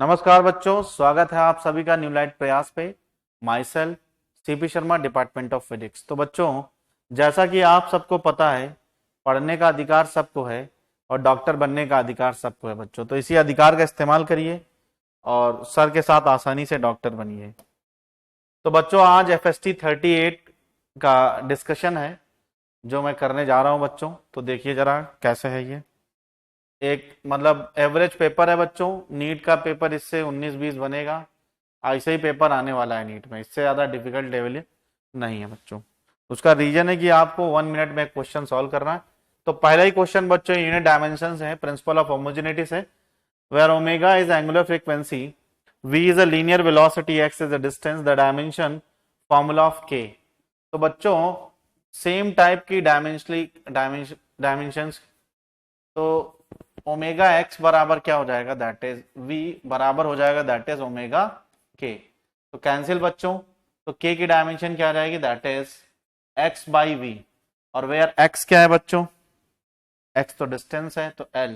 नमस्कार बच्चों, स्वागत है आप सभी का न्यू लाइट प्रयास पे। My self CP Sharma, department of physics. तो बच्चों, जैसा कि आप सबको पता है, पढ़ने का अधिकार सबको है और डॉक्टर बनने का अधिकार सबको है बच्चों। तो इसी अधिकार का इस्तेमाल करिए और सर के साथ आसानी से डॉक्टर बनिए। तो बच्चों, आज FST 38 का डिस्कशन है जो मैं करने जा रहा हूं बच्चों। तो देखिए जरा कैसे है ये। एक मतलब एवरेज पेपर है बच्चों। नीट का पेपर इससे 19-20 बनेगा। ऐसे ही पेपर आने वाला है नीट में, इससे ज्यादा डिफिकल्ट लेवल नहीं है बच्चों। उसका रीजन है कि आपको 1 मिनट में क्वेश्चन सॉल्व करना है। तो पहला ही क्वेश्चन बच्चों यूनिट डायमेंशन है, प्रिंसिपल ऑफ होमोजेनिटी है। Where omega is angular frequency, v is a linear velocity, x is a distance, the dimension formula of k। तो बच्चों, सेम टाइप की डायमेंशंस। तो ओमेगा एक्स बराबर क्या हो जाएगा, दैट इज v बराबर हो जाएगा दैट इज ओमेगा k। तो कैंसिल बच्चों। तो k की डायमेंशन क्या आ जाएगी, that is x by V. और वेयर x क्या है बच्चों, x तो डिस्टेंस है, तो l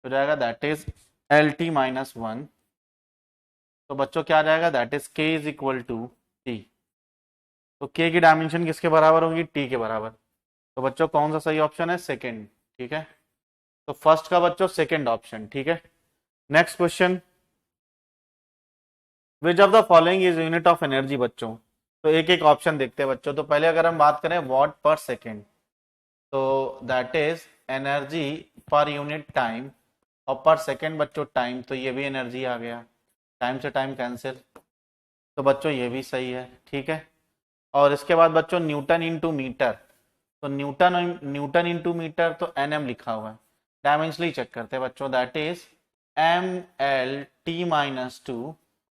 हो जाएगा that is L T minus one. तो बच्चों क्या आ जाएगा, that is k is equal to t। तो k की डायमेंशन किसके बराबर होगी, t के बराबर। तो बच्चों कौन सा सही ऑप्शन है, सेकेंड। ठीक है, तो फर्स्ट का बच्चों सेकेंड ऑप्शन। ठीक है, next question, which of the following is unit of energy बच्चों। तो एक एक ऑप्शन देखते हैं बच्चों। तो पहले अगर हम बात करें वॉट पर सेकेंड, तो that is energy per unit time. और पर सेकेंड बच्चों टाइम, तो ये भी एनर्जी आ गया, टाइम से टाइम कैंसिल। तो बच्चों ये भी सही है। ठीक है, और इसके बाद बच्चों न्यूटन इंटू मीटर। तो न्यूटन इंटू मीटर तो nm लिखा हुआ है। डायमेंशनली चेक करते हैं बच्चों, दैट इज mlt-2।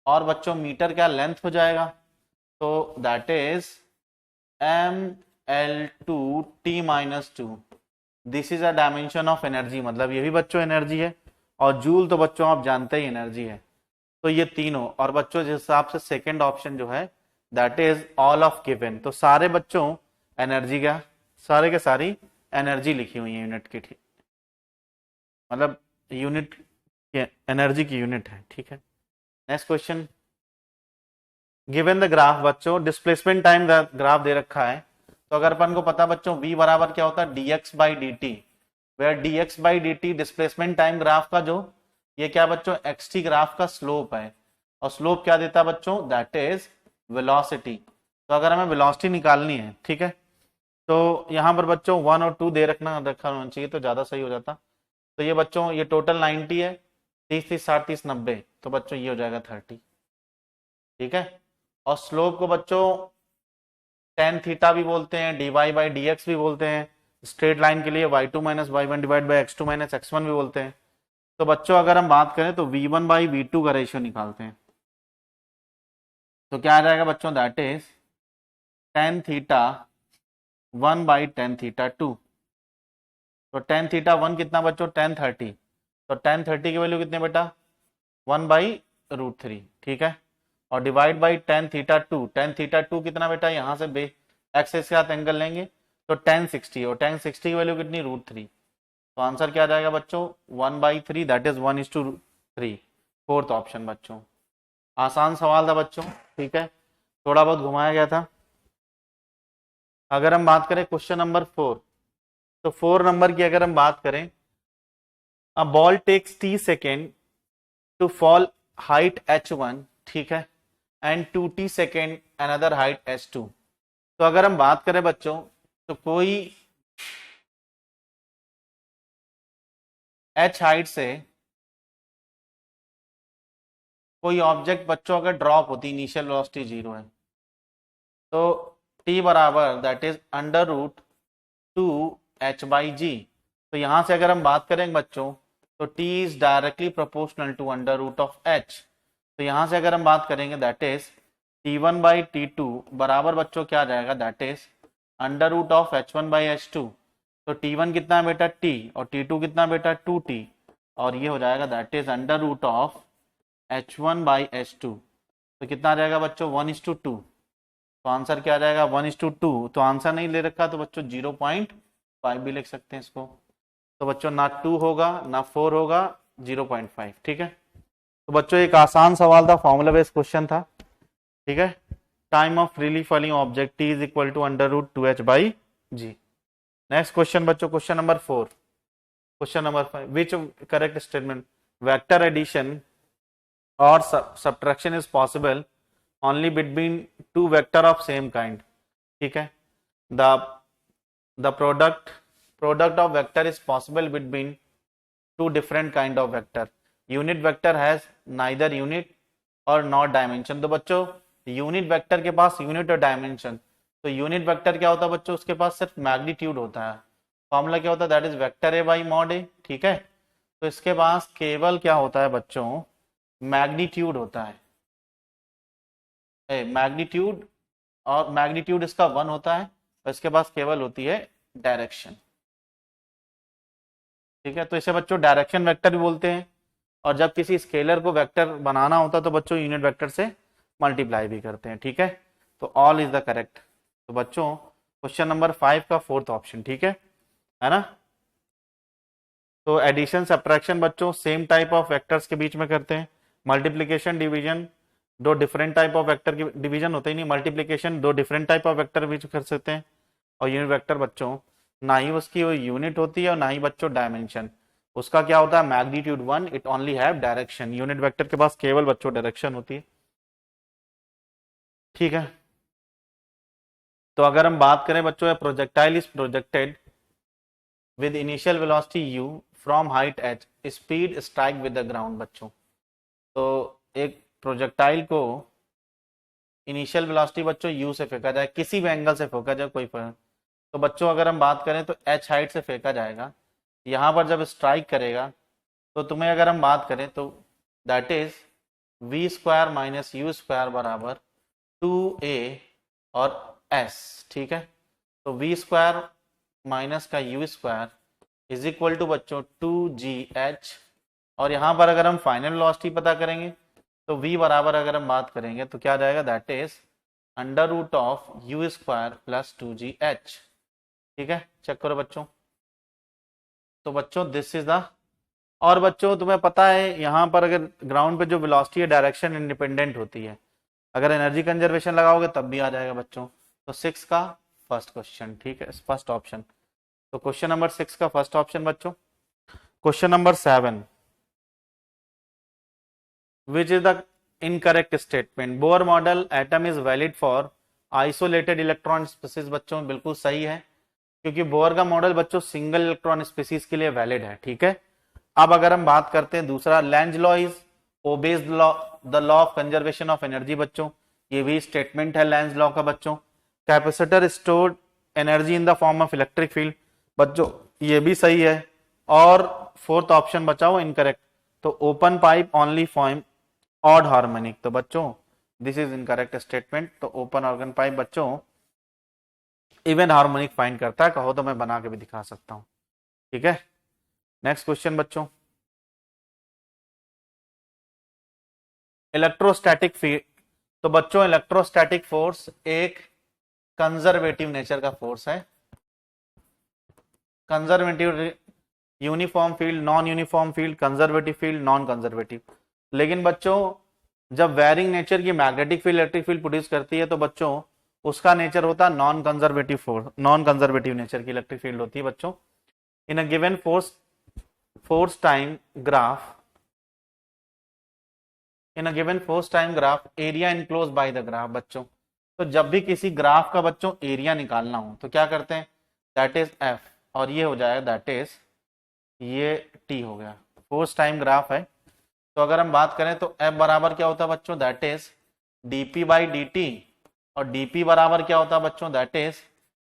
और बच्चों मीटर क्या लेंथ हो जाएगा, तो that is ml2t-2। This is a dimension of energy, मतलब ये भी बच्चों एनर्जी है। और जूल तो बच्चों आप जानते ही एनर्जी है। तो ये तीनों। और बच्चों जिस हिसाब से सेकंड ऑप्शन जो है, that is all of given. तो सारे बच्चों एनर्जी का, सारे के सारी एनर्जी लिखी हुई है यूनिट की। ठीक, मतलब यूनिट एनर्जी की यूनिट है। ठीक है, next question, given the graph बच्चों, डिस्प्लेसमेंट टाइम ग्राफ दे रखा है। तो अगर अपन को पता बच्चों v बराबर क्या होता है, dx by D T. Where dx by D T displacement time graph का जो ये क्या बच्चों, xt ग्राफ का स्लोप है। और स्लोप क्या देता है बच्चों, दैट इज वेलोसिटी। तो अगर हमें वेलोसिटी निकालनी है, ठीक है, तो यहां पर बच्चों 1 और 2 दे रखा होना चाहिए तो ज्यादा सही हो जाता। तो ये बच्चों ये टोटल 90 है, 30-30-60-30-90। तो बच्चों ये हो जाएगा 30। ठीक है, और स्लोप को बच्चों टेन थीटा भी बोलते हैं, dy बाई डी एक्स भी बोलते हैं। स्ट्रेट लाइन के लिए y2 minus Y one divide by x2 minus x1 भी बोलते हैं। तो बच्चों अगर हम बात करें तो v1 बाई v2 का रेशियो निकालते हैं। तो क्या आ जाएगा बच्चों, that is tan theta 1 by tan theta 2। तो टेन थीटा 1 कितना बच्चों, टेन 30। तो टेन 30 की वैल्यू कितने बेटा, 1 बाई रूट 3। ठीक है, और divide by tan theta 2। Tan theta 2 कितना बेटा, यहां से एक्स के साथ एंगल लेंगे तो टेन 60। और टेन 60 की वैल्यू कितनी, रूट 3। तो आंसर क्या आ जाएगा बच्चों, 1/3, दैट इज 1:3। फोर्थ ऑप्शन बच्चों। आसान सवाल था बच्चों। ठीक है, थोड़ा बहुत घुमाया गया था। अगर हम बात करें क्वेश्चन नंबर 4, तो 4 नंबर की अगर हम बात करें, a ball takes t second to fall height h1, ठीक है, and 2t second another height h2। तो अगर हम बात करें बच्चों, तो कोई h हाइट से कोई ऑब्जेक्ट बच्चों अगर ड्रॉप होती, इनिशियल वेलोसिटी 0 है, तो t बराबर that is under root 2h by g. तो यहां से अगर हम बात करें बच्चों, तो t is directly proportional to under root of h। तो यहां से अगर हम बात करेंगे, that is t1 by t2 बराबर बच्चों क्या आ जाएगा, that is under root of h1 by h2। तो t1 कितना है बेटा t, और t2 कितना बेटा 2t। और ये हो जाएगा that is under root of h1 by h2। तो कितना आ जाएगा बच्चों, 1:2। तो आंसर क्या आ जाएगा, 1:2। तो आंसर नहीं ले रखा तो बच्चों 0.5 भी लिख सकते हैं इसको। तो बच्चों ना 2 होगा ना 4 होगा, 0.5। ठीक है, तो बच्चों एक आसान सवाल था, फॉर्मूला बेस्ड क्वेश्चन था, ठीक है। Time of freely falling object T is equal to √2h/g। Next question बच्चों, question number 4। Question number 5, which correct statement vector addition और subtraction is possible only between two vector of same kind, ठीक है। The product of vector is possible between two different kind of vector. Unit vector has neither unit और not dimension. तो बच्चों unit vector के पास unit और dimension, तो unit vector क्या होता है बच्चों, उसके पास सिर्फ मैग्नीट्यूड होता है। फॉर्मूला क्या होता है, that is vector A by mod A, ठीक है। तो इसके पास केवल क्या होता है बच्चों, मैग्नीट्यूड होता है, मैग्नीट्यूड, और मैग्नीट्यूड इसका 1 होता है, और इसके पास केवल होती है डायरेक्शन, ठीक है। तो इसे बच्चों डायरेक्शन वेक्टर भी बोलते हैं। और जब किसी स्केलर को वेक्टर बनाना होता है तो बच्चों यूनिट वेक्टर से मल्टीप्लाई भी करते हैं, ठीक है। तो ऑल इज द करेक्ट। तो बच्चों क्वेश्चन नंबर 5 का 4th ऑप्शन, ठीक है ना। तो एडिशन सब्ट्रैक्शन बच्चों सेम टाइप ऑफ वेक्टर्स के बीच में करते हैं। मल्टीप्लीकेशन डिवीजन दो डिफरेंट टाइप ऑफ वेक्टर की डिवीजन होते ही नहीं, मल्टीप्लीकेशन दो डिफरेंट टाइप ऑफ वेक्टर बीच कर सकते हैं। और यूनिट वेक्टर बच्चों ना ही उसकी वो यूनिट होती है और ना ही बच्चों डायमेंशन, उसका क्या होता है magnitude 1, it only have direction. Unit vector के पास केवल बच्चों डायरेक्शन होती है, ठीक है। तो अगर हम बात करें बच्चों, projectile is projected with initial velocity u from height h, speed strike with the ground बच्चों। तो एक प्रोजेक्टाइल को इनिशियल वेलोसिटी बच्चों u से फेंका जाए, किसी भी एंगल से फेंका जाए, कोई फर्क। तो बच्चों अगर हम बात करें तो h हाइट से फेंका जाएगा, यहाँ पर जब स्ट्राइक करेगा तो तुम्हें अगर हम बात करें तो that is v² minus u² बराबर 2a और s, ठीक है। तो v² माइनस का u² इज इक्वल टू बच्चों 2gh। और यहाँ पर अगर हम फाइनल वेलोसिटी पता करेंगे तो v बराबर अगर हम बात करेंगे तो क्या जाएगा, that is √u² plus 2gh, ठीक है। चेक करो बच्चों। तो बच्चों दिस इज द, और बच्चों तुम्हें पता है यहाँ पर अगर ग्राउंड पे जो वेलोसिटी है डायरेक्शन इंडिपेंडेंट होती है, अगर एनर्जी कंजर्वेशन लगाओगे तब भी आ जाएगा बच्चों। तो 6 का फर्स्ट क्वेश्चन, ठीक है, फर्स्ट ऑप्शन। तो क्वेश्चन नंबर 6 का फर्स्ट ऑप्शन बच्चों। Question number 7, which is the incorrect statement, Bohr model atom is valid for isolated electron species. बच्चों बिल्कुल सही है, क्योंकि बोर का मॉडल बच्चों सिंगल इलेक्ट्रॉन स्पीसीज के लिए वैलिड है, ठीक है। अब अगर हम बात करते हैं दूसरा, Lenz law is obeys the law of conservation of energy बच्चों, ये भी स्टेटमेंट है लेंज लॉ का बच्चों। Capacitor stored energy in the form of electric field बच्चों, ये भी सही है। और 4th ऑप्शन बचाओ इनकरेक्ट, तो open pipe only form odd harmonic. तो बच्चों दिस इज इनकरेक्ट स्टेटमेंट। तो ओपन ऑर्गन पाइप बच्चों इवन हार्मोनिक फाइंड करता है, कहो तो मैं बना के भी दिखा सकता हूं, ठीक है। नेक्स्ट क्वेश्चन बच्चों, इलेक्ट्रोस्टैटिक फील्ड। तो बच्चों इलेक्ट्रोस्टैटिक फोर्स एक कंजर्वेटिव नेचर का फोर्स है। Conservative, uniform field, non uniform field, conservative field, non conservative. लेकिन बच्चों जब वेरिंग नेचर की magnetic field electric field produce करती है तो बच्चों उसका नेचर होता है non conservative force, non conservative nature की इलेक्ट्रिक फील्ड होती है बच्चों। In a given force time graph, in a given force time graph area enclose by the graph बच्चों। तो जब भी किसी ग्राफ का बच्चों एरिया निकालना हो तो क्या करते हैं, दैट इज एफ, और ये हो जाएगा दैट इज ये टी हो गया, फोर्स टाइम ग्राफ है। तो अगर हम बात करें तो एफ बराबर क्या होता है बच्चों, that is DP by D T, और डीपी बराबर क्या होता है बच्चों, that is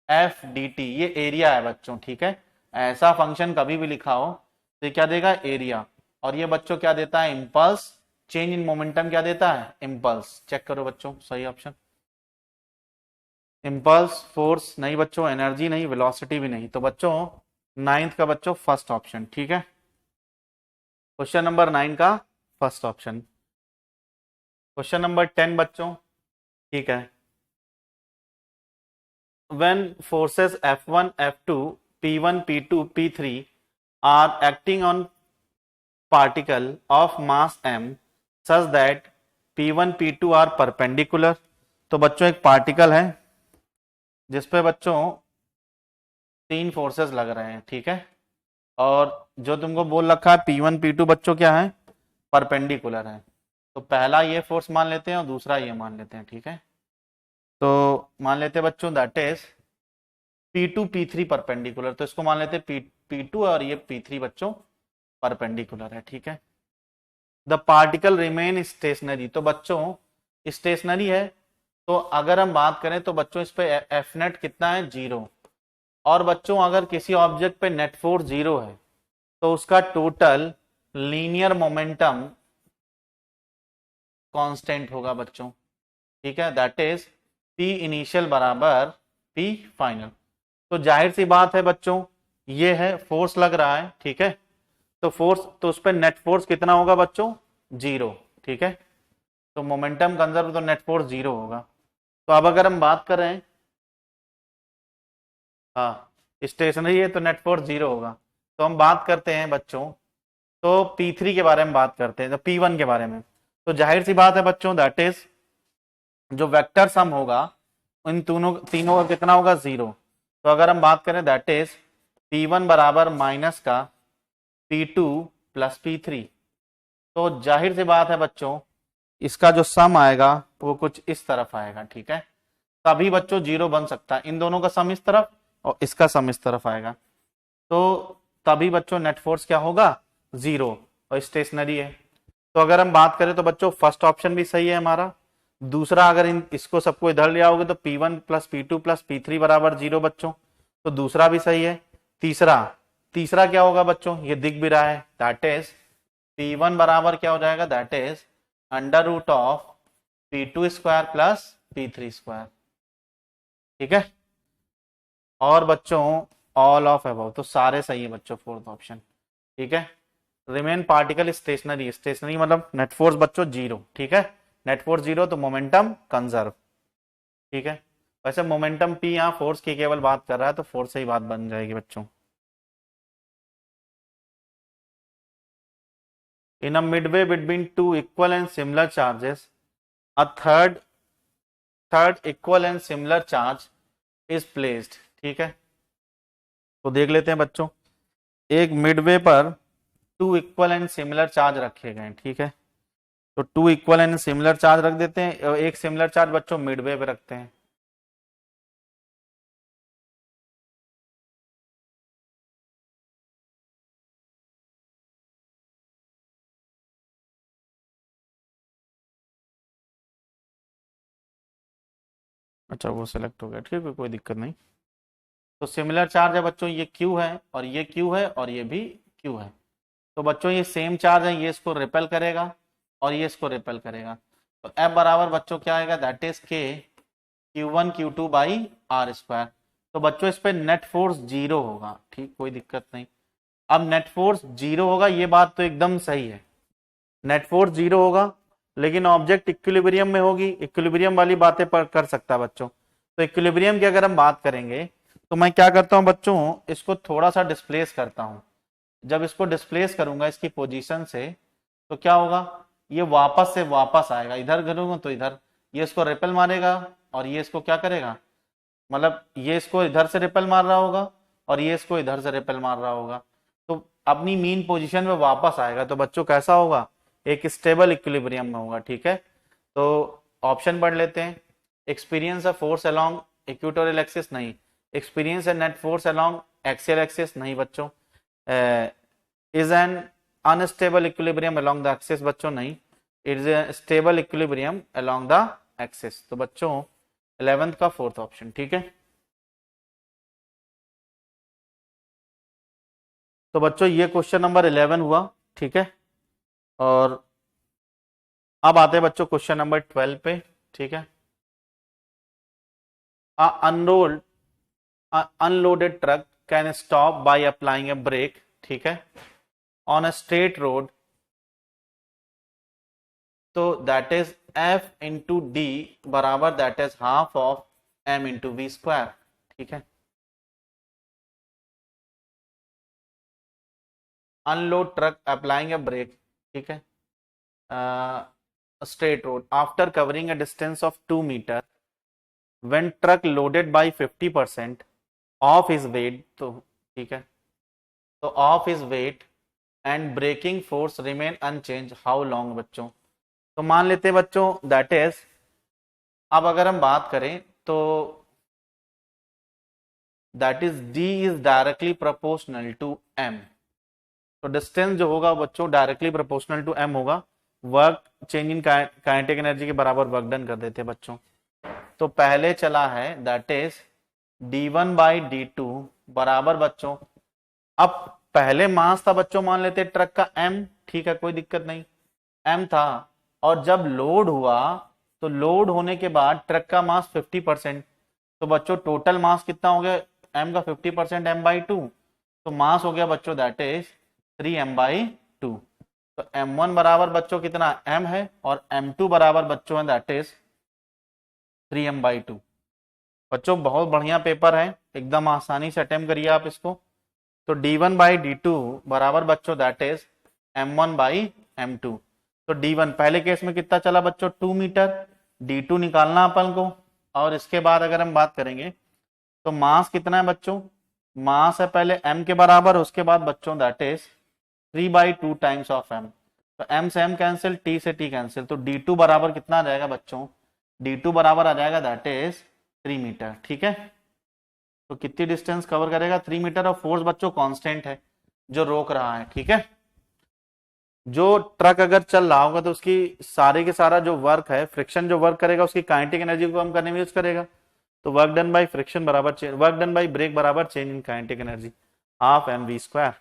F D T. ये एरिया है बच्चों, ठीक है। ऐसा फंक्शन कभी भी लिखा हो तो क्या देगा, एरिया। और ये बच्चों क्या देता है, इंपल्स। चेंज इन मोमेंटम क्या देता है, इंपल्स। चेक करो बच्चों, सही ऑप्शन इंपल्स। फोर्स नहीं बच्चों, एनर्जी नहीं, वेलोसिटी भी नहीं। तो बच्चों 9th का बच्चों फर्स्ट ऑप्शन, ठीक है। क्वेश्चन नंबर 9 का फर्स्ट ऑप्शन। क्वेश्चन नंबर 10 बच्चों, ठीक है। when forces F1, F2, P1, P2, P3 are acting on particle of mass m, such that P1 P2 are perpendicular. तो बच्चों एक पार्टिकल है जिसपे बच्चों तीन फोर्सेस लग रहे हैं, ठीक है, और जो तुमको बोल रखा है P1 P2 बच्चों क्या है, परपेंडिकुलर है। तो पहला ये फोर्स मान लेते हैं और दूसरा ये मान लेते हैं, ठीक है। तो मान लेते हैं बच्चों that is P2 P3 perpendicular, तो इसको मान लेते हैं P2 और ये P3 बच्चों परपेंडिकुलर है, ठीक है। द पार्टिकल रिमेन स्टेशनरी, तो बच्चों स्टेशनरी है, तो अगर हम बात करें तो बच्चों इस पे एफ नेट कितना है, 0। और बच्चों अगर किसी ऑब्जेक्ट पे नेट फोर्स 0 है तो उसका टोटल लीनियर मोमेंटम कांस्टेंट होगा बच्चों, ठीक है, दैट इज P इनिशियल बराबर P फाइनल। तो जाहिर सी बात है बच्चों, ये है फोर्स लग रहा है, ठीक है, तो फोर्स, तो उस पर नेट फोर्स कितना होगा बच्चों, 0, ठीक है। तो मोमेंटम कंजर्व, तो नेट फोर्स 0 होगा। तो अब अगर हम बात करें, हाँ स्टेशनरी है तो नेट फोर्स 0 होगा। तो हम बात करते हैं बच्चों, तो P3 के बारे में बात करते हैं, तो P1 के बारे में। तो जाहिर सी बात है बच्चों दैट इज जो वेक्टर सम होगा इन तीनों का कितना होगा, 0। तो अगर हम बात करें दैट इज P1 बराबर माइनस का P2 प्लस P3। तो जाहिर सी बात है बच्चों इसका जो सम आएगा वो कुछ इस तरफ आएगा, ठीक है। तभी बच्चों 0 बन सकता है, इन दोनों का सम इस तरफ और इसका सम इस तरफ आएगा, तो तभी बच्चों नेट फोर्स क्या होगा, 0, और स्टेशनरी है। तो अगर हम बात करें तो बच्चों फर्स्ट ऑप्शन भी सही है हमारा। दूसरा अगर इसको सबको इधर ले आओगे तो P1 plus P2 plus P3 बराबर 0 बच्चों, तो दूसरा भी सही है। तीसरा तीसरा क्या होगा बच्चों, ये दिख भी रहा है, दैट इज P1 बराबर क्या हो जाएगा, that is under root of P2 square plus P3 square, ठीक है। और बच्चों ऑल ऑफ अबव, तो सारे सही है बच्चों, फोर्थ ऑप्शन, ठीक है। रिमेन पार्टिकल स्टेशनरी, स्टेशनरी मतलब नेट फोर्स बच्चों 0, ठीक है, नेट फोर्स 0 तो मोमेंटम कंजर्व, ठीक है। वैसे मोमेंटम P यहाँ फोर्स की केवल बात कर रहा है तो फोर्स से ही बात बन जाएगी बच्चों। In a midway between two equal and similar charges a third equal and similar charge is placed, ठीक है। तो देख लेते हैं बच्चों, एक मिडवे पर two equal and similar charge रखे गए, ठीक है। तो two equal and similar charge रख देते हैं, और एक सिमिलर चार्ज बच्चों मिडवे पे रखते हैं। अच्छा वो सिलेक्ट हो गया, ठीक है, कोई दिक्कत नहीं। तो सिमिलर चार्ज है बच्चों, ये Q है और ये Q है और ये भी Q है। तो बच्चों ये सेम चार्ज है, ये इसको रिपेल करेगा और ये इसको रिपेल करेगा। तो F बराबर बच्चों क्या आएगा, that is K Q1 Q2 by R square. तो बच्चों इस पे नेट फोर्स 0 होगा, ठीक, कोई दिक्कत नहीं। अब नेट फोर्स 0 होगा, ये बात तो एकदम सही है, नेट फोर्स 0 होगा, लेकिन ऑब्जेक्ट इक्विलिब्रियम में होगी, इक्विलिब्रियम वाली बातें पर कर सकता है बच्चों। तो इक्विलिब्रियम की अगर हम बात करेंगे तो मैं क्या करता हूं बच्चों, इसको थोड़ा सा डिस्प्लेस करता हूं। जब इसको डिस्प्लेस करूंगा इसकी पोजीशन से तो क्या होगा, ये वापस से वापस आएगा, इधर करूंगा तो इधर, ये इसको रिपेल मारेगा और ये इसको क्या करेगा, मतलब ये इसको इधर से रिपेल मार रहा होगा और ये इसको इधर से रिपेल मार रहा होगा, तो अपनी मीन पोजीशन में वापस आएगा। तो बच्चों कैसा होगा, एक स्टेबल इक्विलिब्रियम में होगा, ठीक है। तो ऑप्शन पढ़ लेते हैं, experience a force along equatorial axis, नहीं। Experience a net force along axial axis, नहीं बच्चों। Is an unstable equilibrium along the axis, बच्चों नहीं। It is a stable equilibrium along the axis. तो बच्चों 11th का फोर्थ ऑप्शन, ठीक है। तो बच्चों ये क्वेश्चन नंबर 11 हुआ, ठीक है। और अब आते हैं बच्चों क्वेश्चन नंबर 12 पे, ठीक है। Unrolled unloaded truck can stop by applying a brake, ठीक है, ऑन अ स्ट्रेट रोड। तो that is F into D बराबर that is half of M into v square, ठीक है। Unload truck applying a brake, ठीक है, straight road after covering a distance of 2 meter when truck loaded by 50% of his weight, तो ठीक है, तो of his weight and braking force remain unchanged how long बच्चों। तो मान लेते हैं बच्चों दैट इज, अब अगर हम बात करें तो that is d is directly proportional to m। तो डिस्टेंस जो होगा बच्चों डायरेक्टली प्रोपोर्शनल टू m होगा, work change in kinetic energy के बराबर वर्क डन कर देते हैं बच्चों। तो पहले चला है that is d1 by d2 बराबर बच्चों, अब पहले मास था बच्चों मान लेते ट्रक का m, ठीक है कोई दिक्कत नहीं, m था, और जब लोड हुआ तो लोड होने के बाद ट्रक का मास 50%, तो बच्चों टोटल मास कितना हो गया m का 50% m बाई 2, तो मास हो गया बच्चों दैट इज 3m बाई 2। तो m1 बराबर बच्चों कितना m है और m2 बराबर बच्चों है दैट इज 3m बाई 2। बच्चों बहुत बढ़िया पेपर है, एकदम आसानी से अटेम्प्ट करिए आप इसको। तो d1 बाई d2 बराबर बच्चों that is m1 by m2। तो d1 पहले केस में कितना चला बच्चों 2 मीटर, d2 निकालना अपन को, और इसके बाद अगर हम बात करेंगे तो मास कितना है बच्चों, मास है पहले m के बराबर, उसके बाद बच्चों that is 3 by 2 times of m। तो m से m कैंसिल, t से t कैंसिल, तो d2 बराबर कितना आ जाएगा बच्चों, d2 बराबर आ जाएगा दैट इज 3 मीटर, ठीक है। तो कितनी डिस्टेंस कवर करेगा 3 मीटर, और फोर्स बच्चों कांस्टेंट है जो रोक रहा है, ठीक है। जो ट्रक अगर चल रहा होगा तो उसकी सारे के सारा जो वर्क है, फ्रिक्शन जो वर्क करेगा उसकी काइनेटिक एनर्जी को कम करने में यूज करेगा। तो वर्क डन बाय फ्रिक्शन बराबर वर्क डन बाय ब्रेक बराबर change in kinetic energy half mv square.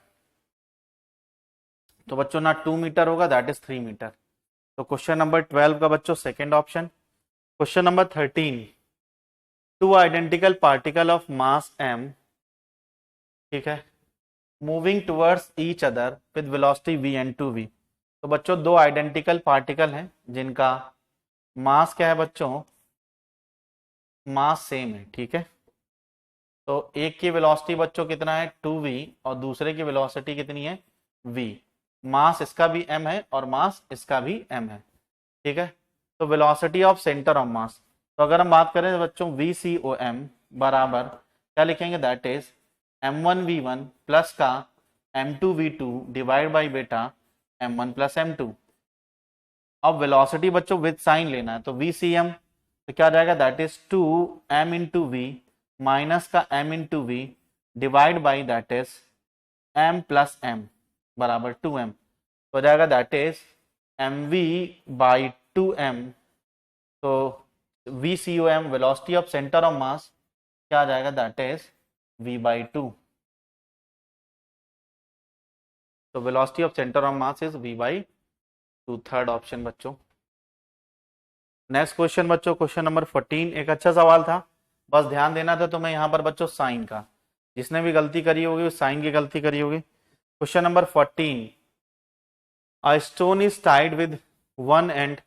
तो बच्चों ना 2 मीटर होगा दैट इज 3 मीटर। तो क्वेश्चन नंबर 12 का बच्चों second option. Question number 13, two identical particle of mass m, ठीक है, moving towards each other with velocity v and 2v। तो बच्चों दो आइडेंटिकल पार्टिकल हैं जिनका मास क्या है बच्चों, मास सेम है, ठीक है। तो एक की वेलोसिटी बच्चों कितना है 2v और दूसरे की वेलोसिटी कितनी है v, मास इसका भी m है और मास इसका भी m है, ठीक है। तो velocity of centre of mass, तो अगर हम बात करें बच्चों VCOM बराबर क्या लिखेंगे दैट इज m1v1 प्लस का m2v2 डिवाइड बाई बेटा m1 प्लस m2। अब वेलोसिटी बच्चों विद साइन लेना है, तो VCM तो क्या जाएगा that is 2m into V minus का m into V divide by that is m plus m बराबर 2m, तो हो जाएगा that is mv by 2m। तो VCOM velocity of centre of mass क्या आ जाएगा दैट इज v बाई 2। तो velocity of centre of mass is v by 2, third option बच्चों। नेक्स्ट क्वेश्चन बच्चों, क्वेश्चन नंबर 14, एक अच्छा सवाल था, बस ध्यान देना था तुम्हें यहाँ पर बच्चों साइन का, जिसने भी गलती करी होगी उस साइन की गलती करी होगी। Question number 14, a stone is tied with one and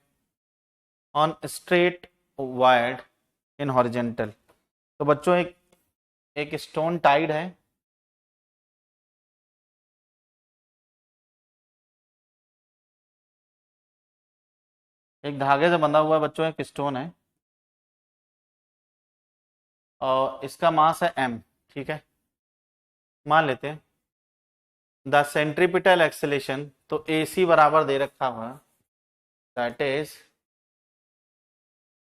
on straight wired in horizontal. तो बच्चों एक स्टोन टाइड है, एक धागे से बंधा हुआ है बच्चों, एक स्टोन है और इसका मास है m, ठीक है। मान लेते हैं द सेंट्रीपिटल एक्सेलेरेशन, तो AC बराबर दे रखा हुआ दैट इज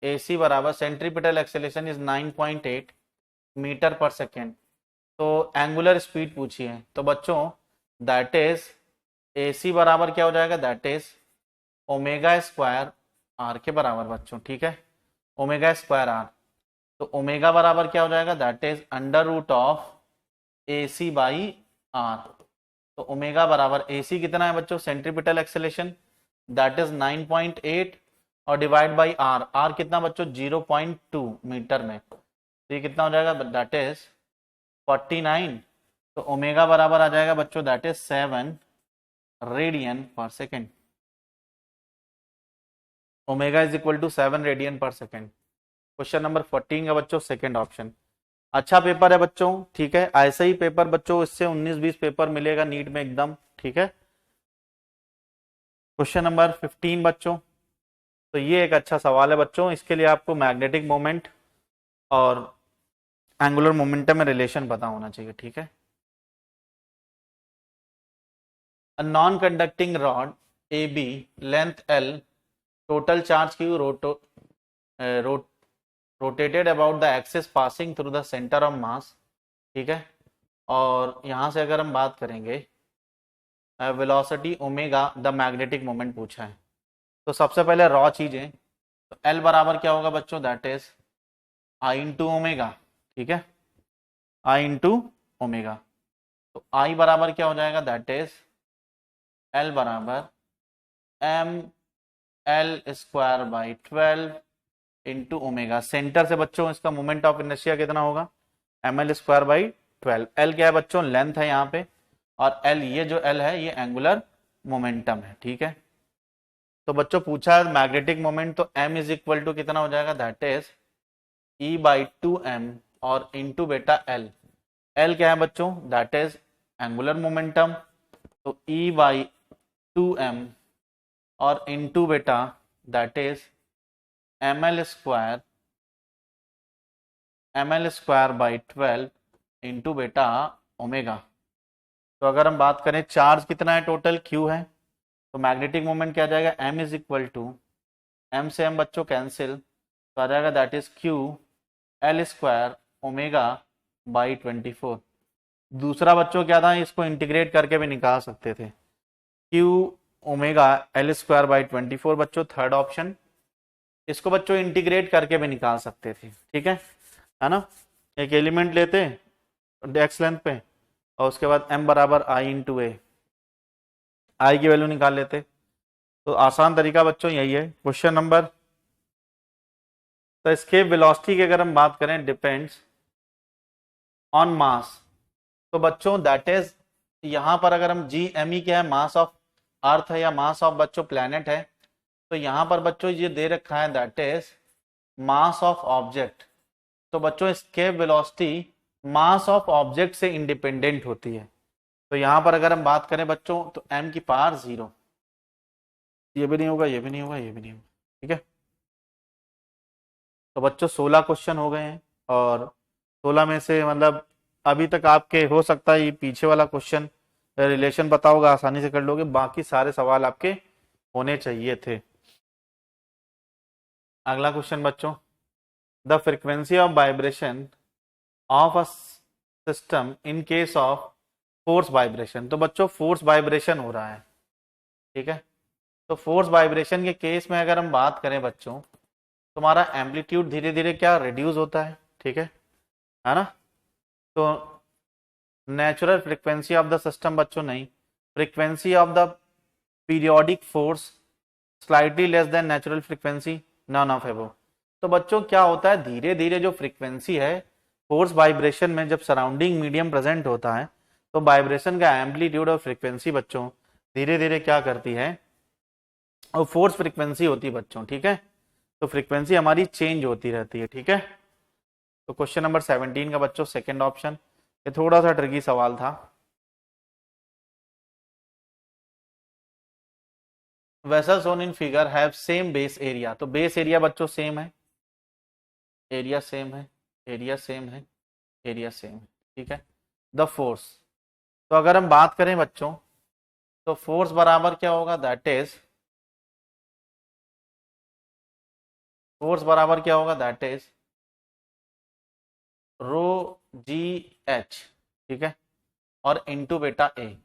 AC बराबर सेंट्रीपिटल एक्सेलेरेशन इज 9.8 मीटर पर सेकेंड। तो एंगुलर स्पीड पूछी है, तो बच्चों दैट इज AC बराबर क्या हो जाएगा that is omega square r के बराबर बच्चों, ठीक है, ओमेगा स्क्वायर r। तो ओमेगा बराबर क्या हो जाएगा that is under root of AC by r। तो ओमेगा बराबर AC कितना है बच्चों सेंट्रीपिटल एक्सेलेरेशन दैट इज 9.8 और डिवाइड बाई r, r कितना बच्चों 0.2 मीटर में, तो ये कितना हो जाएगा दैट इज 49। तो ओमेगा बराबर आ जाएगा बच्चों that is 7 radian per second. Omega is equal to 7 radian per second. Question number 14 का बच्चों सेकेंड ऑप्शन। अच्छा पेपर है बच्चों, ठीक है, ऐसे ही पेपर बच्चों इससे 19-20 पेपर मिलेगा नीट में एकदम, ठीक है। क्वेश्चन नंबर 15 बच्चों, तो ये एक अच्छा सवाल है बच्चों। इसके लिए आपको मैग्नेटिक मोमेंट और एंगुलर मोमेंटम में रिलेशन पता होना चाहिए, ठीक है। A non-conducting rod AB, length L, total charge Q, rotated about the axis passing through the center of mass, ठीक है। और यहां से अगर हम बात करेंगे velocity omega, the magnetic moment पूछा है। तो सबसे पहले रॉ चीजें, तो L बराबर क्या होगा बच्चों, that is I into omega, ठीक है, I इंटू ओमेगा। तो I बराबर क्या हो जाएगा, दैट इज L बराबर M L square by 12 into omega. Centre से बच्चों इसका मोमेंट ऑफ इनर्शिया कितना होगा, M L square by 12। L क्या है बच्चों, लेंथ है यहाँ पे, और एल, ये जो एल है ये एंगुलर मोमेंटम है, ठीक है। तो बच्चों पूछा है मैग्नेटिक मोमेंट, तो एम इज इक्वल टू कितना हो जाएगा, that is E by 2m और इंटू बेटा एल। एल क्या है बच्चों, दैट इज एंगुलर मोमेंटम, तो ई बाई 2m और into beta that is M L square by 12 into beta omega. तो अगर हम बात करें चार्ज कितना है, टोटल Q है, तो मैग्नेटिक मोमेंट क्या आ जाएगा, M is equal to, M से M बच्चों कैंसिल, तो आ जाएगा that is Q L square omega by 24। दूसरा बच्चों क्या था, इसको इंटीग्रेट करके भी निकाल सकते थे, Q omega L square by 24 बच्चों, थर्ड ऑप्शन। इसको बच्चों इंटीग्रेट करके भी निकाल सकते थे, ठीक है ना। एक एलिमेंट लेते एक्स लेंथ पे, और उसके बाद m बराबर आई इंटू ए, आई की वैल्यू निकाल लेते। तो आसान तरीका बच्चों यही है। क्वेश्चन नंबर, तो एस्केप वेलोसिटी की अगर हम बात करें, डिपेंड्स ऑन मास, तो बच्चों दैट इज, यहां पर अगर हम जी एम ई क्या है, मास ऑफ अर्थ है या मास ऑफ बच्चों प्लैनेट है, तो यहां पर बच्चों ये दे रखा है that is mass of object. तो बच्चों escape velocity mass of object से इंडिपेंडेंट होती है। तो यहां पर अगर हम बात करें बच्चों, तो m की पावर 0, ये भी नहीं होगा, ये भी नहीं होगा, ये भी नहीं होगा, ठीक है। तो बच्चों 16 क्वेश्चन हो गए हैं, और 16 में से मतलब अभी तक आपके हो सकता है ये पीछे वाला क्वेश्चन रिलेशन पता होगा, आसानी से कर लोगे, बाकी सारे सवाल आपके होने चाहिए थे। अगला क्वेश्चन बच्चों, the frequency of vibration of a system in case of force vibration. तो बच्चों फोर्स वाइब्रेशन हो रहा है, ठीक है। तो फोर्स वाइब्रेशन के केस में अगर हम बात करें बच्चों, तुम्हारा एम्पलीट्यूड धीरे धीरे क्या रिड्यूस होता है, ठीक है ना। तो natural frequency of the system बच्चों नहीं, frequency of the periodic force slightly less than natural frequency, none of above. तो बच्चों क्या होता है, धीरे धीरे जो फ्रीक्वेंसी है फोर्स वाइब्रेशन में, जब सराउंडिंग मीडियम प्रेजेंट होता है, तो वाइब्रेशन का एम्पलीट्यूड और फ्रीक्वेंसी बच्चों धीरे धीरे क्या करती है, और फोर्स फ्रीक्वेंसी होती है बच्चों, ठीक है। तो फ्रीक्वेंसी हमारी चेंज होती रहती है, ठीक है। तो क्वेश्चन नंबर 17 का बच्चों सेकंड ऑप्शन, ये थोड़ा सा ट्रिकी सवाल था। Vessels on in figure have same base area, तो बेस एरिया बच्चों सेम है, एरिया सेम है, एरिया सेम है, एरिया सेम है, ठीक है। द फोर्स, तो अगर हम बात करें बच्चों, तो फोर्स बराबर क्या होगा, दैट इज, फोर्स बराबर क्या होगा, that is rho ji H, ठीक है, और into beta A,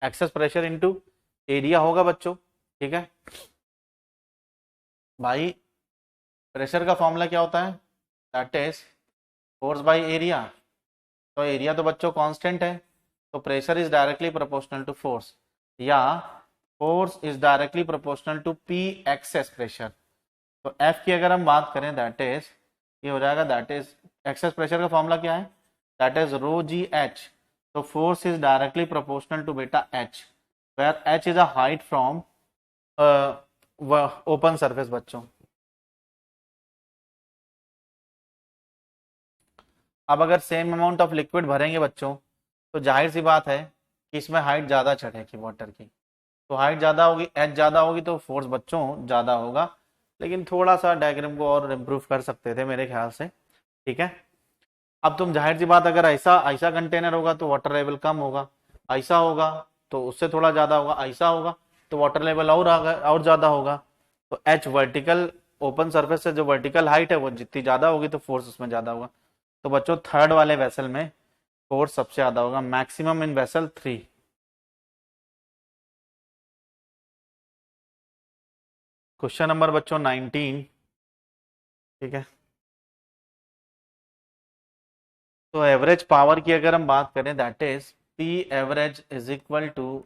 excess pressure into area होगा बच्चों, ठीक है। भाई प्रेशर का फॉर्मूला क्या होता है, that is force by area. तो एरिया तो बच्चों कांस्टेंट है, तो pressure is directly proportional to force, या force is directly proportional to P excess pressure. तो एफ की अगर हम बात करें, दैट इज, ये हो जाएगा, दैट इज एक्सेस प्रेशर का फॉर्मूला क्या है, that is rho ji h. तो force is directly proportional to बेटा h, where h is a height from open surface बच्चों। अब अगर सेम अमाउंट ऑफ लिक्विड भरेंगे बच्चों, तो जाहिर सी बात है कि इसमें हाइट ज्यादा चढ़ेगी वाटर की, तो हाइट ज्यादा होगी, एच ज्यादा होगी तो फोर्स बच्चों ज्यादा होगा, लेकिन थोड़ा सा डायग्राम को और इम्प्रूव कर सकते थे मेरे ख्याल से। ठीक है, अब तुम जाहिर सी बात, अगर ऐसा ऐसा कंटेनर होगा तो वाटर लेवल कम होगा, ऐसा होगा तो उससे थोड़ा ज्यादा होगा, ऐसा होगा तो वाटर लेवल और ज्यादा होगा। तो एच वर्टिकल ओपन सरफेस से जो वर्टिकल हाइट है वो जितनी ज्यादा होगी तो फोर्स उसमें ज्यादा होगा। तो बच्चों थर्ड वाले वेसल में फोर्स सबसे ज्यादा होगा, maximum in vessel 3। Question number बच्चों 19। ठीक है, तो एवरेज पावर की अगर हम बात करें, that is P average is equal to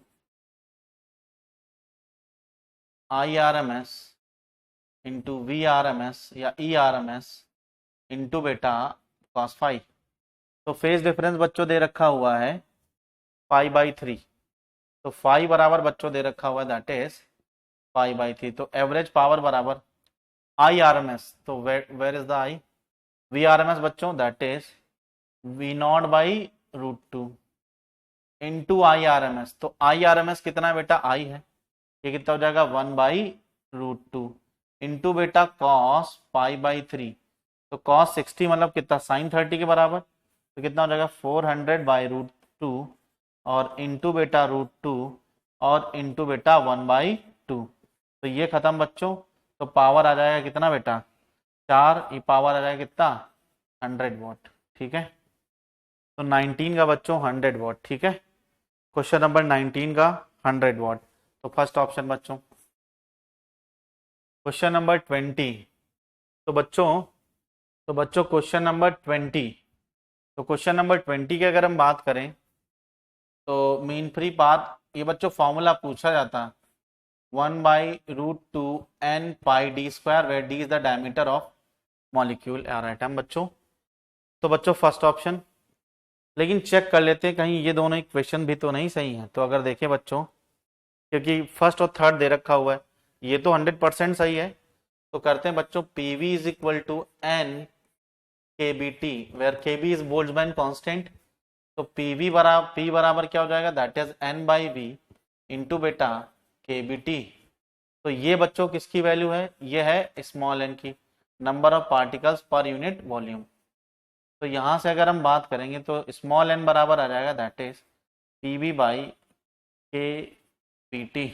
I R M S into V R M S या E R M S into beta cos phi. तो फेज डिफरेंस बच्चों दे रखा हुआ है 5/3, तो 5 बराबर बच्चों दे रखा हुआ है दैट इज 5/3। तो एवरेज पावर बराबर आई आर एम एस, तो where is the I, V R M S बच्चों that is V naught by √2 into I R M S. तो आई आर एम एस कितना है बेटा, आई है, ये कितना हो जाएगा 1/√2 इंटू बेटा कॉस 5/3। तो कॉस 60 मतलब कितना, साइन 30 के बराबर, तो कितना हो जाएगा 400/√2 और इंटू बेटा √2 और इंटू बेटा 1/2। तो ये खत्म बच्चों, तो पावर आ जाएगा कितना बेटा 4, ये पावर आ जाएगा कितना 100 वाट। ठीक है, तो 19 का बच्चों 100 वाट। ठीक है, क्वेश्चन नंबर 19 का 100 वाट। तो फर्स्ट ऑप्शन बच्चों। Question number 20। तो बच्चों क्वेश्चन नंबर 20, तो क्वेश्चन नंबर 20 की अगर हम बात करें तो मीन फ्री पाथ, ये बच्चों फॉर्मूला पूछा जाता है 1/√2 n pi D square, where D is the diameter of molecule और एटम बच्चों। तो बच्चों फर्स्ट ऑप्शन, लेकिन चेक कर लेते हैं कहीं ये दोनों इक्वेशन भी तो नहीं सही है। तो अगर देखें बच्चों, क्योंकि फर्स्ट और थर्ड दे रखा हुआ है, ये तो 100% सही है। तो करते हैं बच्चों PV is equal to N K B T, where K B is Boltzmann constant. तो पी बराबर क्या हो जाएगा, दैट इज n/v इंटू बेटा के बी टी। तो ये बच्चों किसकी वैल्यू है, ये है स्मॉल एन की, number of particles per unit volume. तो यहां से अगर हम बात करेंगे तो स्मॉल एन बराबर आ जाएगा दैट इज पीवी बाई के बी टी।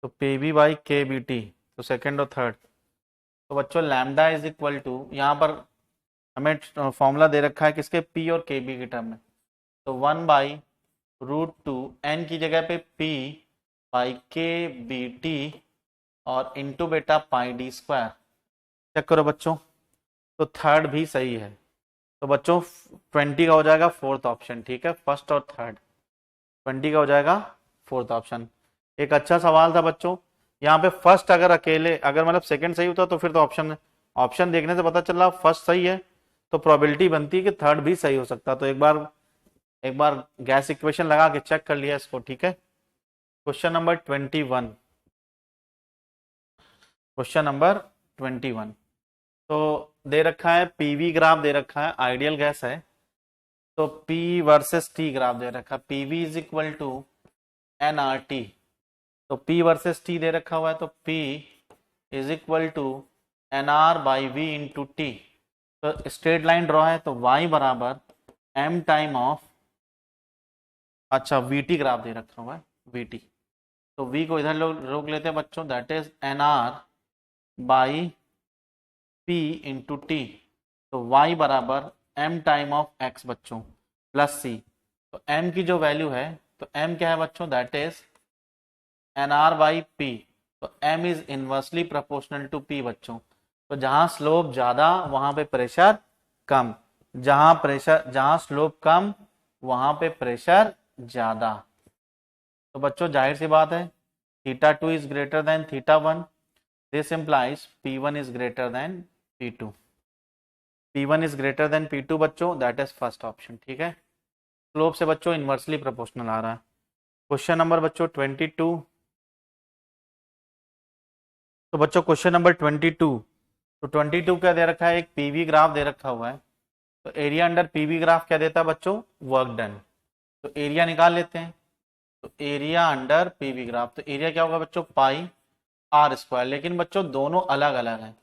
तो पीवी बाई के बी टी, तो सेकेंड और थर्ड। तो बच्चों लैम्डा इज इक्वल टू, यहाँ पर हमें फॉर्मूला दे रखा है किसके, पी और के बी के टर्म में। तो 1/√2 एन की जगह पे पी बाई के बी टी और इंटू बेटा पाई डी स्क्वायर। चेक करो बच्चों, तो थर्ड भी सही है। तो बच्चों 20 का हो जाएगा फोर्थ ऑप्शन। ठीक है, फर्स्ट और थर्ड 20 का हो जाएगा फोर्थ ऑप्शन। एक अच्छा सवाल था बच्चों, यहाँ पे फर्स्ट अगर अकेले, अगर मतलब सेकंड सही होता तो फिर तो ऑप्शन देखने से पता चला फर्स्ट सही है, तो प्रोबेबिलिटी बनती है कि थर्ड भी सही हो सकता। तो एक बार गैस इक्वेशन लगा के चेक कर लिया इसको। ठीक है, क्वेश्चन नंबर 21। क्वेश्चन नंबर 21, तो दे रखा है पीवी ग्राफ दे रखा है, आइडियल गैस है। तो पी वर्सेस टी ग्राफ दे रखा है, PV is equal to NRT. तो P वर्सेस T दे रखा हुआ है, तो P is equal to NR/V into T. तो स्ट्रेट लाइन ड्रॉ है, तो Y बराबर m टाइम ऑफ, अच्छा VT ग्राफ दे रखा हुआ है VT। तो V को इधर रोक लेते हैं बच्चों, that is NR/P into T. तो Y बराबर m टाइम ऑफ x बच्चों प्लस C। तो m की जो वैल्यू है, तो m क्या है बच्चों, दैट इज NR/P। तो M is inversely proportional to P बच्चों। तो जहां स्लोप ज्यादा वहां पे प्रेशर कम, जहां स्लोप कम वहां पे प्रेशर ज्यादा। तो बच्चों जाहिर सी बात है θ2 is greater than θ1, this implies P1 is greater than P2। P1 is greater than P2 बच्चों, दैट इज फर्स्ट ऑप्शन। ठीक है, स्लोप से बच्चों इनवर्सली प्रोपोर्शनल आ रहा है। क्वेश्चन नंबर बच्चों 22। तो बच्चों क्वेश्चन नंबर 22, तो 22 क्या दे रखा है, एक पीवी ग्राफ दे रखा हुआ है। तो एरिया अंडर पीवी ग्राफ क्या देता है बच्चों, वर्क डन। तो एरिया निकाल लेते हैं, तो एरिया अंडर पीवी ग्राफ, तो एरिया क्या होगा बच्चों, पाई आर स्क्वायर, लेकिन बच्चों दोनों अलग अलग हैं,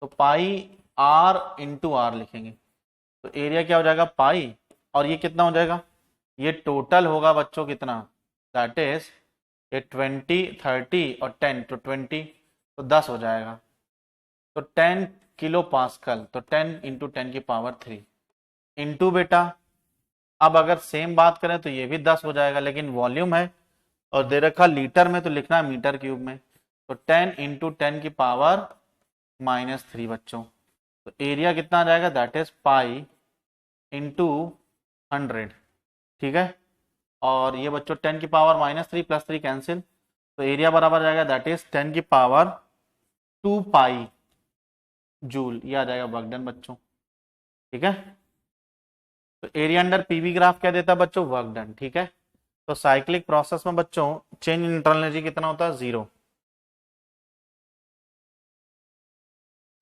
तो पाई आर इंटू आर लिखेंगे, तो एरिया क्या हो जाएगा पाई, और ये कितना हो जाएगा, ये टोटल होगा बच्चों कितना, दैट इज ये 20 30 और 10, तो 20 तो 10 हो जाएगा, तो 10 किलो पास्कल, तो 10 इंटू 10 की पावर 3 इंटू बेटा, अब अगर सेम बात करें तो ये भी 10 हो जाएगा, लेकिन वॉल्यूम है और दे रखा लीटर में, तो लिखना है मीटर क्यूब में, तो 10 इंटू 10 की पावर -3 बच्चों, तो एरिया कितना आ जाएगा, दैट इज पाई इंटू 100, ठीक है, और ये बच्चों 10 की पावर -3 प्लस 3 कैंसिल, तो एरिया बराबर जाएगा दैट इज 10 की पावर 2 पाई जूल, ये आ जाएगा वर्क डन बच्चों, ठीक है। तो एरिया अंडर पीवी ग्राफ क्या देता है बच्चों, वर्क डन, ठीक है। तो साइक्लिक प्रोसेस में बच्चों चेंज इन इंटरनल एनर्जी कितना होता है, 0।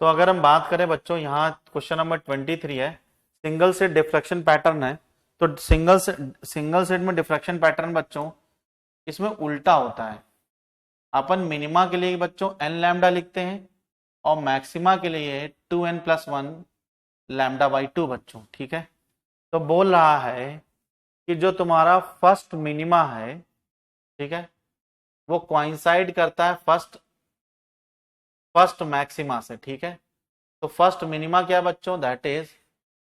तो अगर हम बात करें बच्चों, यहाँ क्वेश्चन नंबर 23 है, सिंगल सेट डिफ्रैक्शन पैटर्न है, तो सिंगल सेट में डिफ्रैक्शन पैटर्न बच्चों इसमें उल्टा होता है, अपन मिनिमा के लिए बच्चों n लैम्डा लिखते हैं और मैक्सिमा के लिए 2n+1 लैम्डा बाई 2 बच्चों, ठीक है। तो बोल रहा है कि जो तुम्हारा फर्स्ट मिनिमा है, ठीक है, वो क्वाइंसाइड करता है फर्स्ट मैक्सिमा से, ठीक है। तो फर्स्ट मिनिमा क्या बच्चों, दैट इज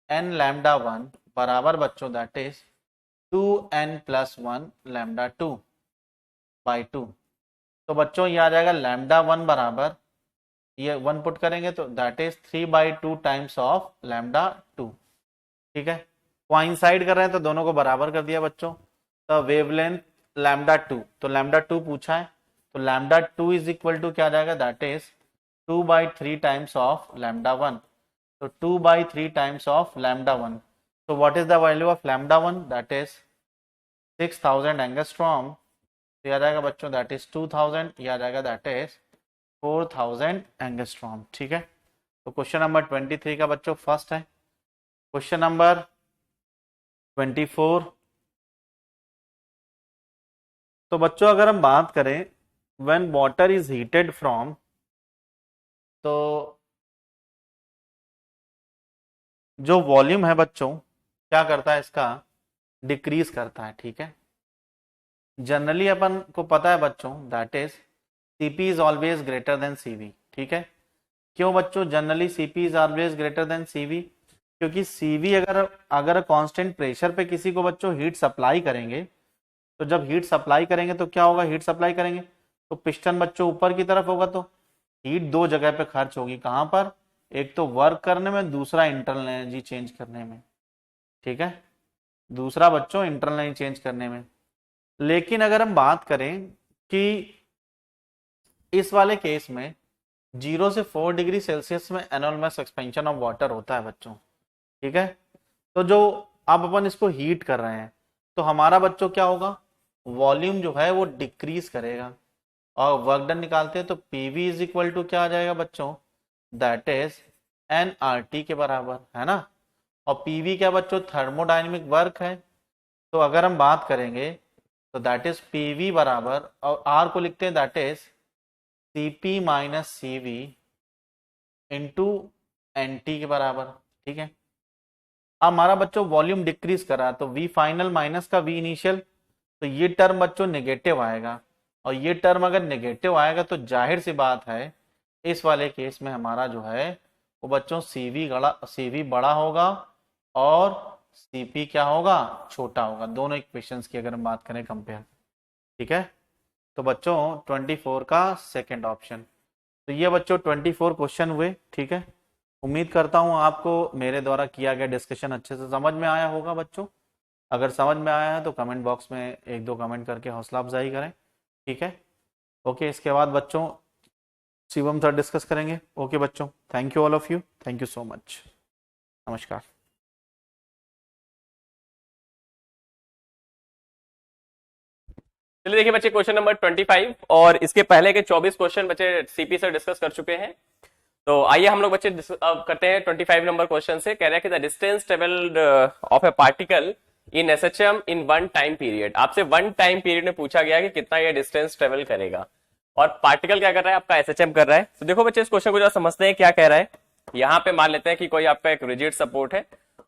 n लैम्डा 1 बराबर बच्चों that is 2n+1 lambda 2 by 2, तो बच्चों ये आ जाएगा लैम्डा 1 बराबर, ये 1 पुट करेंगे तो that is 3/2 times of lambda 2, ठीक है। क्वाइंसाइड कर रहे हैं तो दोनों को बराबर कर दिया बच्चों, तो वेवलेंथ लैम्डा 2, तो लैम्डा 2 पूछा है, तो लैम्डा 2 इज इक्वल टू क्या आ जाएगा, that is 2/3 times of lambda 1, तो 2/3 टाइम्स ऑफ लैम्डा 1, तो what is the value of lambda 1, that is 6000 angstrom, तो आ जाएगा बच्चों दैट इज 2000, ये आ जाएगा दैट इज 4000 एंगस्ट्रॉम, ठीक है। तो क्वेश्चन नंबर 23 का बच्चों फर्स्ट है। क्वेश्चन नंबर 24, तो बच्चों अगर हम बात करें when water is heated from, तो जो वॉल्यूम है बच्चों क्या करता है, इसका डिक्रीज करता है, ठीक है। जनरली अपन को पता है बच्चों that is CP is always greater than CV, ठीक है। क्यों बच्चों generally CP is always greater than CV, क्योंकि सीवी अगर कांस्टेंट प्रेशर पे किसी को बच्चों हीट सप्लाई करेंगे, तो जब हीट सप्लाई करेंगे तो क्या होगा, हीट सप्लाई करेंगे तो पिस्टन बच्चों ऊपर की तरफ होगा, तो हीट दो जगह पे खर्च होगी, कहां पर, एक तो वर्क करने में, दूसरा इंटरनल एनर्जी चेंज करने में, ठीक है, दूसरा बच्चों इंटरनल एनर्जी चेंज करने में। लेकिन अगर हम बात करें कि इस वाले केस में 0 से 4 डिग्री सेल्सियस में annual mass expansion of water होता है बच्चों, ठीक है। तो जो अब अपन इसको हीट कर रहे हैं तो हमारा बच्चों क्या होगा, वॉल्यूम जो है वो डिक्रीज करेगा, और वर्क डन निकालते हैं तो पीवी इज इक्वल टू क्या आ जाएगा बच्चों, दैट इज एनआरटी के बराबर, है ना। और पीवी क्या बच्चों, थर्मोडाइनमिक वर्क है, तो अगर हम बात करेंगे तो दैट इज पीवी बराबर, और आर को लिखते हैं that is CP minus CV into NT के बराबर, ठीक है। अब हमारा बच्चों वॉल्यूम डिक्रीज करा, तो वी फाइनल माइनस का वी इनिशियल, तो ये टर्म बच्चों नेगेटिव आएगा, और ये टर्म अगर नेगेटिव आएगा तो जाहिर सी बात है इस वाले केस में हमारा जो है वो बच्चों सीवी बड़ा होगा और सीपी क्या होगा, छोटा होगा, दोनों इक्वेशंस की अगर हम बात करें कंपेयर, ठीक है। तो बच्चों 24 का सेकंड ऑप्शन, तो ये बच्चों 24 क्वेश्चन हुए, ठीक है। उम्मीद करता हूं आपको मेरे द्वारा किया गया डिस्कशन अच्छे से समझ में आया होगा बच्चों। अगर समझ में आया है तो कमेंट बॉक्स में एक दो कमेंट करके हौसला अफजाई करें, ठीक है। ओके, इसके बाद बच्चों शिवम सर डिस्कस करेंगे। ओके बच्चों, thank you all of you, thank you so much, नमस्कार। चलिए देखिए बच्चे, क्वेश्चन नंबर 25 और इसके पहले के 24 क्वेश्चन बच्चे सीपी से डिस्कस कर चुके हैं। तो आइए हम लोग बच्चे अब करते हैं 25 नंबर क्वेश्चन से। कह रहे हैं कि the distance travelled of A particle in SHM in one time period. आपसे वन टाइम पीरियड में पूछा गया कि कितना ये डिस्टेंस ट्रेवल करेगा, और पार्टिकल क्या कर रहा है, आपका एसएचएम कर रहा है। तो देखो बच्चे, इस क्वेश्चन को जरा समझते हैं क्या कह रहा है। यहाँ पे मान लेते हैं कि कोई आपका एक रिजिड सपोर्ट है,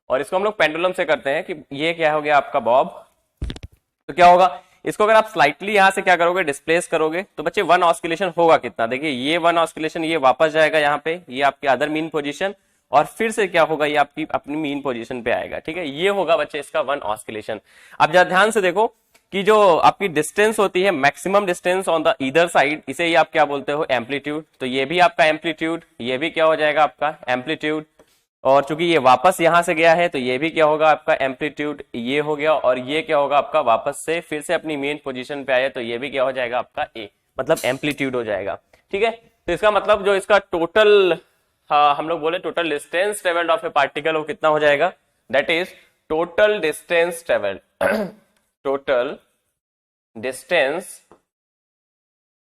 और इसको हम लोग पेंडुलम से करते हैं कि ये क्या हो गया आपका बॉब। तो क्या होगा, इसको अगर आप स्लाइटली यहां से क्या करोगे, डिस्प्लेस करोगे, तो बच्चे वन ऑस्किलेशन होगा कितना, देखिए ये वन ऑस्किलेशन, ये वापस जाएगा यहाँ पे, ये आपकी अदर मीन पोजीशन, और फिर से क्या होगा, ये आपकी अपनी मीन पोजीशन पे आएगा। ठीक है, ये होगा बच्चे इसका वन ऑस्किलेशन। अब जरा ध्यान से देखो कि जो आपकी डिस्टेंस होती है, maximum distance on the either side, इसे ही आप क्या बोलते हो, एम्पलीट्यूड। तो ये भी आपका एम्पलीट्यूड, ये भी क्या हो जाएगा आपका एम्पलीट्यूड, और चूंकि ये वापस यहां से गया है तो ये भी क्या होगा आपका एम्पलीट्यूड, ये हो गया, और ये क्या होगा आपका वापस से फिर से अपनी मेन पोजीशन पे आया, तो ये भी क्या हो जाएगा आपका ए, मतलब एम्पलीट्यूड हो जाएगा। ठीक है, तो इसका मतलब जो इसका टोटल, हम लोग बोले total distance travelled of A particle, वो कितना हो जाएगा, that is total distance travelled total distance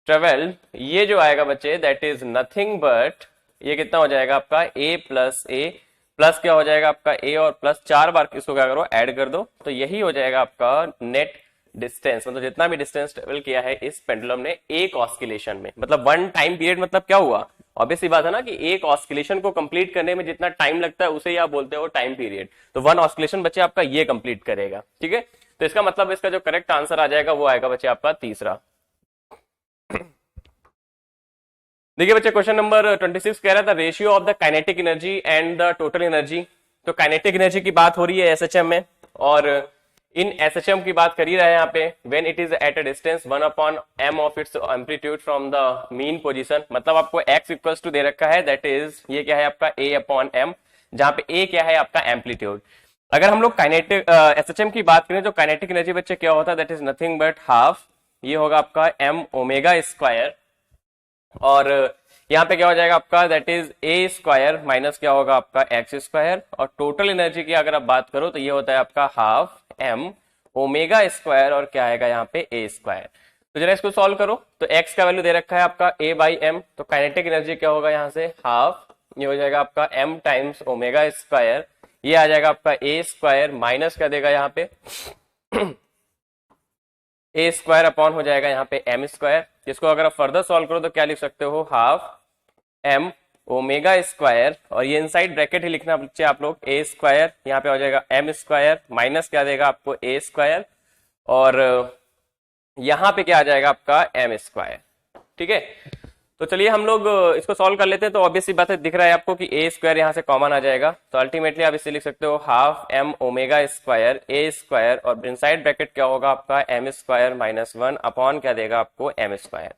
travelled, ये जो आएगा बच्चे दैट इज नथिंग बट, ये कितना हो जाएगा आपका ए प्लस क्या हो जाएगा आपका ए, और प्लस 4 बार इसको क्या करो, ऐड कर दो, तो यही हो जाएगा आपका नेट डिस्टेंस, मतलब जितना भी डिस्टेंस ट्रेवल किया है इस पेंडुलम ने एक ऑस्किलेशन में। मतलब वन टाइम पीरियड मतलब क्या हुआ, ऑब्वियसली बात है ना कि एक ऑस्किलेशन को कंप्लीट करने में जितना टाइम लगता है उसे ही आप बोलते हो टाइम पीरियड। तो वन ऑस्किलेशन बच्चे आपका ये कंप्लीट करेगा। ठीक है, तो इसका मतलब इसका जो करेक्ट आंसर आ जाएगा वो आएगा बच्चे आपका तीसरा। देखिए बच्चे, क्वेश्चन नंबर 26 कह रहा था ratio of the kinetic energy and the total energy. तो काइनेटिक एनर्जी की बात हो रही है एसएचएम में, और इन एसएचएम की बात कर ही रहा है यहाँ पे, when it is at a distance 1/m of its amplitude from the mean position. मतलब आपको x इक्वल्स टू दे रखा है, दैट इज ये क्या है आपका a/m, जहां पे a क्या है आपका एम्पलीट्यूड। अगर हम लोग काइनेटिक एसएचएम की बात करें तो काइनेटिक एनर्जी बच्चे क्या होता है, that is nothing but half, ये होगा आपका m ओमेगा स्क्वायर, और यहाँ पे क्या हो जाएगा आपका, that is a square minus क्या होगा आपका एक्स स्क्वायर, और टोटल एनर्जी की अगर आप बात करो तो ये होता है आपका हाफ एम ओमेगा स्क्वायर, और क्या आएगा यहाँ पे ए स्क्वायर। तो जरा इसको सॉल्व करो, तो एक्स का वैल्यू दे रखा है आपका ए बाई एम, तो काइनेटिक एनर्जी क्या होगा यहाँ से हाफ, ये हो जाएगा आपका एम टाइम्स ओमेगा स्क्वायर, ये आ जाएगा आपका ए स्क्वायर माइनस क्या देगा यहाँ पे ए स्क्वायर अपॉन हो जाएगा यहाँ पे एम स्क्वायर। इसको अगर आप फर्दर सॉल्व करो तो क्या लिख सकते हो, हाफ एम ओमेगा स्क्वायर, और ये इनसाइड ब्रैकेट ही लिखना बच्चे आप लोग, ए स्क्वायर यहाँ पे हो जाएगा एम स्क्वायर माइनस क्या देगा आपको ए स्क्वायर, और यहाँ पे क्या आ जाएगा आपका एम स्क्वायर। ठीक है, तो चलिए हम लोग इसको सॉल्व कर लेते हैं। तो ऑब्वियसली बात है, दिख रहा है आपको कि ए स्क्वायर यहाँ से कॉमन आ जाएगा, तो अल्टीमेटली आप इसे लिख सकते हो हाफ एम ओमेगा स्क्वायर ए स्क्वायर, और इनसाइड ब्रैकेट क्या होगा आपका एम स्क्वायर माइनस 1 अपॉन क्या देगा आपको एम स्क्वायर।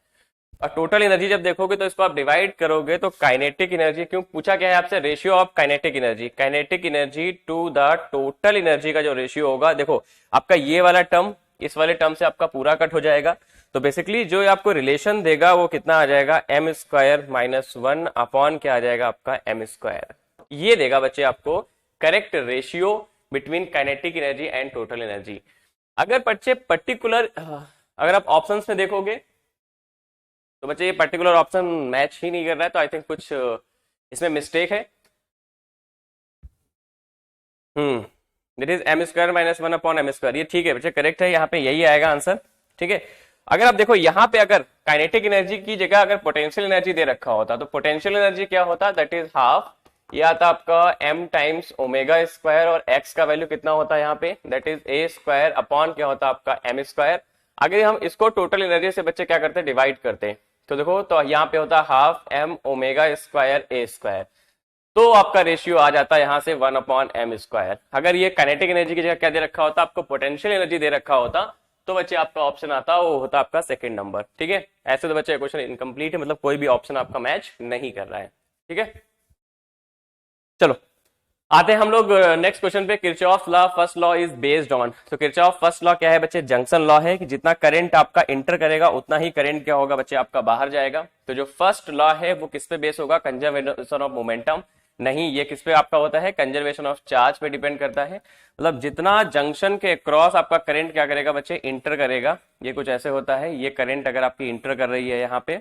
और टोटल एनर्जी जब देखोगे तो इसको आप डिवाइड करोगे तो काइनेटिक एनर्जी, क्यों पूछा क्या है आपसे, ratio of kinetic energy to the total energy का जो रेशियो होगा, देखो आपका ये वाला टर्म इस वाले टर्म से आपका पूरा कट हो जाएगा, तो बेसिकली जो आपको रिलेशन देगा वो कितना आ जाएगा, एम स्क्वायर माइनस 1 अपॉन क्या आ जाएगा आपका एम स्क्वायर। ये देगा बच्चे आपको correct ratio between kinetic energy and total energy. अगर बच्चे पर्टिकुलर, अगर आप ऑप्शंस में देखोगे तो बच्चे ये पर्टिकुलर ऑप्शन मैच ही नहीं कर रहा है, तो आई थिंक कुछ इसमें मिस्टेक है। That is M square minus 1 upon M square, ये ठीक है बच्चे, करेक्ट है, यहाँ पे यही आएगा आंसर। ठीक है, अगर आप देखो यहाँ पे अगर काइनेटिक एनर्जी की जगह अगर पोटेंशियल एनर्जी दे रखा होता तो पोटेंशियल एनर्जी क्या होता, दैट इज हाफ, ये आता आपका m टाइम्स ओमेगा स्क्वायर, और x का वैल्यू कितना होता है यहाँ पे, that is a square upon क्या होता है आपका m स्क्वायर। अगर हम इसको टोटल एनर्जी से बच्चे क्या करते हैं, डिवाइड करते हैं, तो देखो तो यहाँ पे होता है half m omega square a square, तो आपका रेशियो आ जाता है यहाँ से 1 अपॉन एम स्क्वायर। अगर ये काइनेटिक एनर्जी की जगह क्या दे रखा होता, आपको पोटेंशियल एनर्जी दे रखा होता, तो बच्चे आपका ऑप्शन आता वो होता आपका सेकंड नंबर। ठीक है, ऐसे तो बच्चे क्वेश्चन इनकम्प्लीट है, मतलब कोई भी ऑप्शन आपका मैच नहीं कर रहा है। ठीक है, चलो आते हैं हम लोग नेक्स्ट क्वेश्चन पे। Kirchhoff law first law is based on, तो किरचॉफ फर्स्ट लॉ क्या है बच्चे, जंक्शन लॉ है कि जितना करंट आपका इंटर करेगा उतना ही करंट क्या होगा बच्चे आपका बाहर जाएगा। तो जो फर्स्ट लॉ है वो किस पे बेस होगा, कंजर्वेशन ऑफ मोमेंटम, नहीं ये किस पे आपका होता है, कंजर्वेशन ऑफ चार्ज पे डिपेंड करता है। मतलब जितना जंक्शन के क्रॉस आपका करंट क्या करेगा बच्चे, इंटर करेगा, ये कुछ ऐसे होता है, ये करंट अगर आपकी इंटर कर रही है यहाँ पे,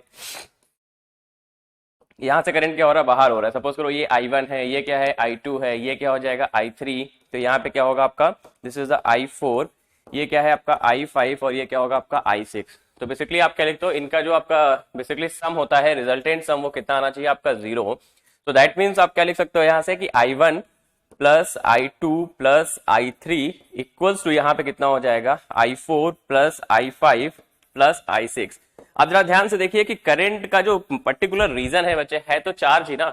यहाँ से करंट क्या हो रहा है, बाहर हो रहा है। सपोज करो ये I1 है, ये क्या है I2 है, ये क्या हो जाएगा I3, तो यहाँ पे क्या होगा आपका, दिस इज द I4, ये क्या है आपका I5 और ये क्या होगा आपका I6। तो बेसिकली आप क्या लिखते हो, इनका जो आपका बेसिकली सम होता है, रिजल्टेंट सम, वो कितना आना चाहिए आपका 0। तो दैट मीन्स आप क्या लिख सकते हो यहाँ से कि I1 plus I2 plus I3 equals to यहाँ पे कितना हो जाएगा I4 plus I5 plus I6। अब जरा ध्यान से देखिए कि करंट का जो पर्टिकुलर रीजन है बच्चे, है तो चार्ज ही ना,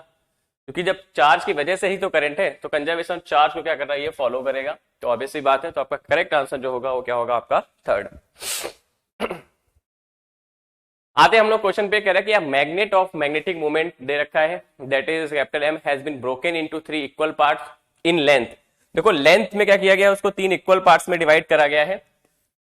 क्योंकि जब चार्ज की वजह से ही तो करंट है, तो कंजर्वेशन चार्ज को क्या कर रहा है, ये फॉलो करेगा। तो ऑब्वियसली बात है, तो आपका करेक्ट आंसर जो होगा वो क्या होगा आपका थर्ड। आते हम लोग क्वेश्चन पे, कह रहा है कि a magnet of magnetic moment दे रखा है, that is capital M has been broken into 3 equal parts in length. देखो लेंथ में क्या किया गया है, उसको 3 इक्वल पार्ट्स में डिवाइड करा गया है,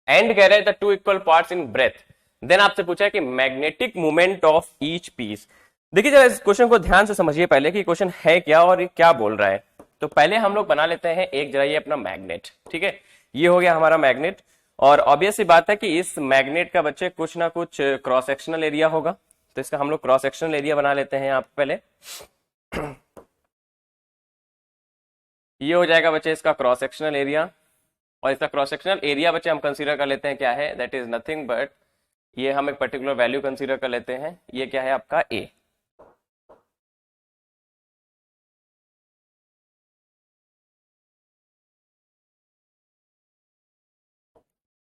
एंड कह रहे हैं the 2 equal parts in breadth. Then आपसे पूछा है कि magnetic moment of each piece. देखिए जरा इस क्वेश्चन को ध्यान से समझिए पहले कि क्वेश्चन है क्या और ये क्या बोल रहा है। तो पहले हम लोग बना लेते हैं एक जरा ये अपना मैग्नेट, ठीक है, ये हो गया हमारा मैग्नेट। और ऑब्वियस सी बात है कि इस मैग्नेट का बच्चे कुछ ना कुछ क्रॉस सेक्शनल एरिया होगा, तो इसका हम लोग क्रॉस सेक्शनल एरिया बना लेते हैं यहाँ पे पहले। ये हो जाएगा बच्चे इसका क्रॉस सेक्शनल एरिया, और इसका क्रॉस सेक्शनल एरिया बच्चे हम कंसीडर कर लेते हैं क्या है, दैट इज नथिंग बट, ये हम एक पर्टिकुलर वैल्यू कंसीडर कर लेते हैं, ये क्या है आपका A।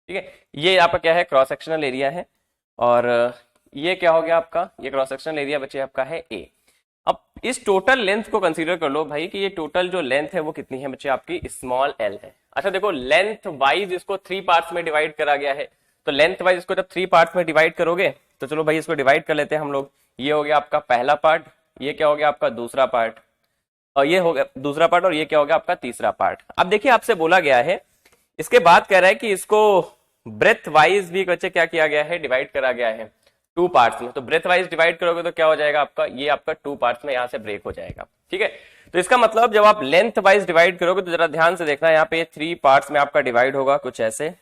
ठीक है, ये आपका क्या है, क्रॉस सेक्शनल एरिया है। और ये क्या हो गया आपका, ये क्रॉस सेक्शनल एरिया बच्चे आपका है A। अब इस टोटल लेंथ को कंसीडर कर लो भाई कि ये टोटल जो लेंथ है वो कितनी है बच्चे आपकी, स्मॉल l है। अच्छा देखो लेंथ वाइज इसको 3 पार्ट्स में डिवाइड करा गया है, तो लेंथ वाइज इसको जब 3 पार्ट्स में डिवाइड करोगे तो चलो भाई इसको डिवाइड कर लेते हैं हम लोग। ये हो गया आपका पहला पार्ट, ये क्या हो गया आपका दूसरा पार्ट, और ये हो गया दूसरा पार्ट, और ये क्या हो गया आपका तीसरा पार्ट। अब देखिए आपसे बोला गया है, इसके बाद कह रहा है कि इसको ब्रेथ वाइज भी बच्चे क्या किया गया है, डिवाइड करा गया है 2 पार्ट्स में। तो ब्रेथ वाइज डिवाइड करोगे तो क्या हो जाएगा आपका, ये आपका 2 पार्ट्स में यहाँ से ब्रेक हो जाएगा। ठीक है, तो इसका मतलब जब आप लेंथ वाइज डिवाइड करोगे तो जरा ध्यान से देखना, यहाँ पे 3 पार्ट्स में आपका डिवाइड होगा कुछ ऐसे,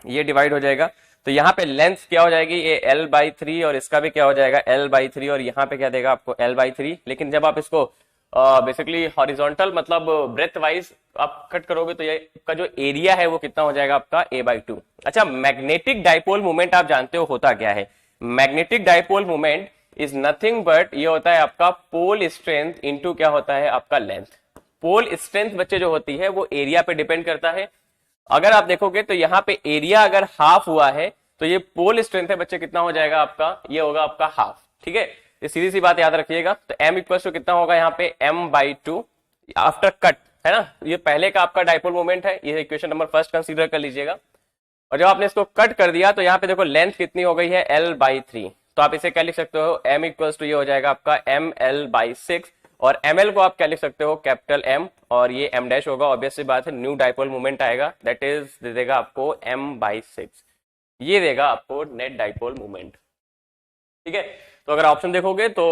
ये डिवाइड हो जाएगा। तो यहाँ पे लेंथ क्या हो जाएगी, ये l/3, और इसका भी क्या हो जाएगा l/3, और यहाँ पे क्या देगा आपको l/3। लेकिन जब आप इसको बेसिकली हॉरिजॉन्टल मतलब ब्रेथ वाइज आप कट करोगे तो ये का जो एरिया है वो कितना हो जाएगा आपका a/2। अच्छा मैग्नेटिक डाइपोल मोमेंट आप जानते हो होता क्या है, magnetic dipole moment is nothing but ये होता है आपका पोल स्ट्रेंथ इनटू क्या होता है आपका लेंथ। पोल स्ट्रेंथ बच्चे जो होती है वो एरिया पे डिपेंड करता है। अगर आप देखोगे तो यहाँ पे एरिया अगर हाफ हुआ है तो ये पोल स्ट्रेंथ है बच्चे कितना हो जाएगा आपका, ये होगा आपका हाफ। ठीक है, ये सीधी सी बात याद रखिएगा। तो m इक्वल टू कितना होगा यहाँ पे m/2 आफ्टर कट, है ना, ये पहले का आपका डाइपोल मोमेंट है, ये इक्वेशन नंबर फर्स्ट कंसीडर कर लीजिएगा। और जब आपने इसको कट कर दिया तो यहाँ पे देखो लेंथ कितनी हो गई है l/3, तो आप इसे क्या लिख सकते हो, m इक्वल टू ये हो जाएगा आपका ml/6, और ml को आप क्या लिख सकते हो कैपिटल M, और ये m डैश होगा, ऑब्वियस सी बात है न्यू डाइपोल मोमेंट आएगा, दैट इज दे देगा आपको m/6, ये देगा आपको नेट डाइपोल मोमेंट। ठीक है, तो अगर ऑप्शन देखोगे तो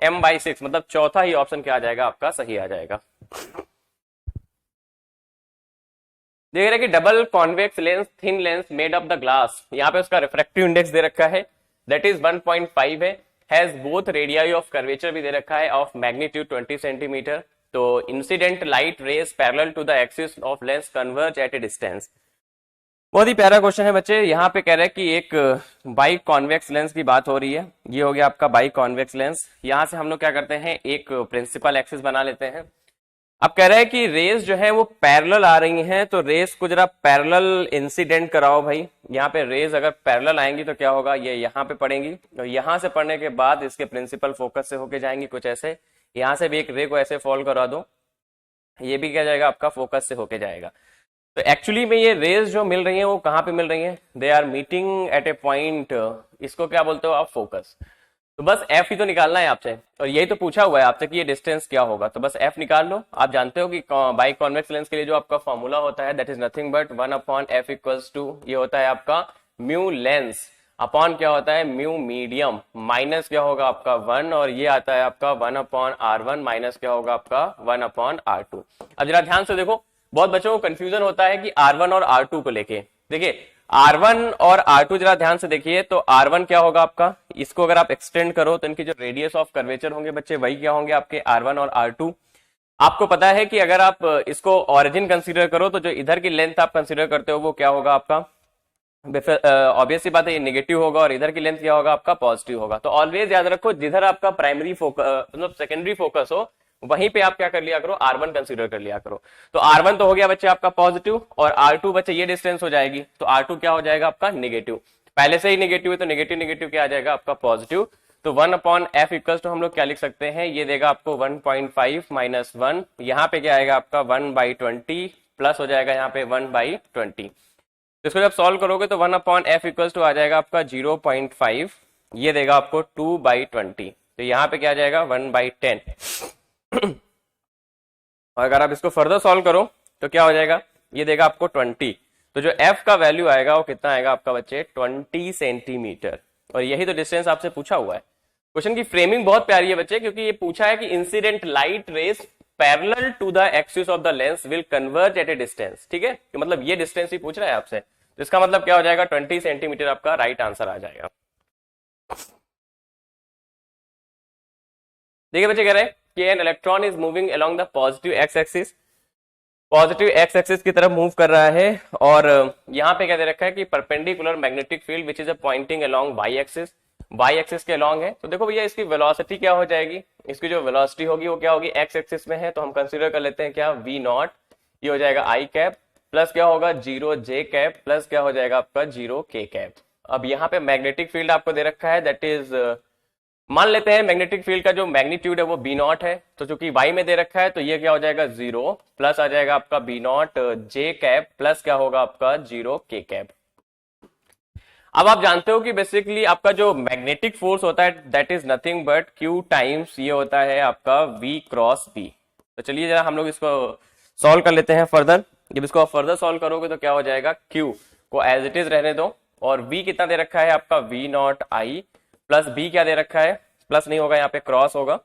m/6 मतलब चौथा ही ऑप्शन क्या आ जाएगा आपका, सही आ जाएगा। देख रहे कि double convex lens thin lens made of the glass, यहाँ पे उसका रिफ्रैक्टिव इंडेक्स दे रखा है दैट इज 1.5 है, has both radii of curvature भी दे रखा है ऑफ मैग्नीट्यूड 20 सेंटीमीटर। तो incident light rays parallel to the axis of lens converge at a distance. बहुत ही प्यारा क्वेश्चन है बच्चे। यहाँ पे कह रहे हैं कि एक बाई कॉन्वेक्स लेंस की बात हो रही है, ये हो गया आपका बाई कॉन्वेक्स लेंस। यहाँ से हम लोग क्या करते हैं, एक प्रिंसिपल एक्सिस बना लेते हैं। अब कह रहे हैं कि रेस जो है वो पैरेलल आ रही हैं, तो रेस को जरा पैरेलल इंसिडेंट कराओ भाई। यहाँ पे रेस अगर पैरेलल आएंगी तो क्या होगा, ये यहाँ पे पड़ेंगी, और यहाँ से पढ़ने के बाद इसके प्रिंसिपल फोकस से होके जाएंगी कुछ ऐसे। यहाँ से भी एक रे को ऐसे फॉल करा दो, ये भी क्या जाएगा आपका फोकस से होके जाएगा। तो एक्चुअली में ये रेज जो मिल रही है वो कहाँ पे मिल रही है, they are meeting at a point, इसको क्या बोलते हो आप, फोकस। तो बस f ही तो निकालना है आपसे, और यही तो पूछा हुआ है आपसे कि ये डिस्टेंस क्या होगा, तो बस f निकाल लो। आप जानते हो कि बाई कॉन्वेक्स लेंस के लिए जो आपका फॉर्मूला होता है that is nothing but 1/f equals to, ये होता है आपका म्यू लेंस अपॉन क्या होता है म्यू मीडियम, माइनस क्या होगा आपका 1, और ये आता है आपका 1/r1 माइनस क्या होगा आपका 1/r2। अब जरा ध्यान से देखो, बहुत बच्चों को कंफ्यूजन होता है कि r1 और r2 को लेके। देखिए R1 और R2 जरा ध्यान से देखिए, तो R1 क्या होगा आपका, इसको अगर आप एक्सटेंड करो तो इनकी जो रेडियस ऑफ कर्वेचर होंगे बच्चे वही क्या होंगे आपके R1 और R2। आपको पता है कि अगर आप इसको ऑरिजिन कंसीडर करो तो जो इधर की लेंथ आप कंसीडर करते हो वो क्या होगा आपका, ऑब्वियस सी बात है ये नेगेटिव होगा, और इधर की लेंथ क्या होगा आपका, पॉजिटिव होगा। तो ऑलवेज याद रखो जिधर आपका प्राइमरी फोकस मतलब सेकेंडरी फोकस हो वहीं पे आप क्या कर लिया करो, R1 कंसीडर कर लिया करो। तो R1 तो हो गया बच्चे आपका पॉजिटिव, और R2 बच्चे ये डिस्टेंस हो जाएगी, तो R2 क्या हो जाएगा आपका, नेगेटिव। पहले से ही नेगेटिव है तो नेगेटिव नेगेटिव क्या आ जाएगा आपका, पॉजिटिव। तो 1/f इक्वल टू हम लोग क्या लिख सकते हैं, ये देगा आपको 1.5 माइनस 1, यहाँ पे क्या आएगा आपका 1/20 प्लस हो जाएगा यहाँ पे 1/20। तो इसको जब सॉल्व करोगे तो 1/f इक्वल टू आ जाएगा आपका 0.5, ये देगा आपको 2/20। तो यहाँ पे क्या आ जाएगा 1/10। और अगर आप इसको फर्दर सॉल्व करो तो क्या हो जाएगा, ये देगा आपको 20। तो जो f का वैल्यू आएगा वो कितना आएगा आपका बच्चे, 20 सेंटीमीटर। और यही तो डिस्टेंस आपसे पूछा हुआ है। क्वेश्चन की फ्रेमिंग बहुत प्यारी है बच्चे, क्योंकि ये पूछा है कि incident light rays parallel to the axis of the lens will converge at a distance. ठीक है, तो मतलब ये डिस्टेंस ही पूछ रहा है आपसे, तो इसका मतलब क्या हो जाएगा, 20 सेंटीमीटर आपका राइट आंसर आ जाएगा। देखिए बच्चे कह रहे हैं कि an electron is moving along the positive x axis, positive x axis की तरफ मूव कर रहा है, और यहाँ पे क्या दे रखा है कि perpendicular magnetic field which is a pointing along Y axis, Y axis के अलोंग है। तो देखो भैया इसकी वेलोसिटी क्या हो जाएगी, इसकी जो वेलोसिटी होगी वो क्या होगी, एक्स एक्सिस में है, तो हम कंसीडर कर लेते हैं क्या, वी नॉट, ये हो जाएगा आई कैप, प्लस क्या होगा 0 जे कैप, प्लस क्या हो जाएगा आपका 0 के कैप। अब यहाँ पे मैग्नेटिक फील्ड आपको दे रखा है, दैट इज मान लेते हैं मैग्नेटिक फील्ड का जो मैग्नीट्यूड है वो बी नॉट है, तो चूंकि वाई में दे रखा है तो ये क्या हो जाएगा 0, प्लस आ जाएगा आपका B naught J cap, plus क्या होगा आपका 0 के कैप। अब आप जानते हो कि बेसिकली आपका जो मैग्नेटिक फोर्स होता है that is nothing but Q times ये होता है आपका वी क्रॉस बी। तो चलिए जरा हम लोग इसको सॉल्व कर लेते हैं फर्दर। जब इसको आप फर्दर सॉल्व करोगे तो क्या हो जाएगा, क्यू को एज इट इज रहने दो, और वी कितना दे रखा है आपका V naught I, plus B क्या दे रखा है, प्लस नहीं होगा यहाँ पे क्रॉस होगा।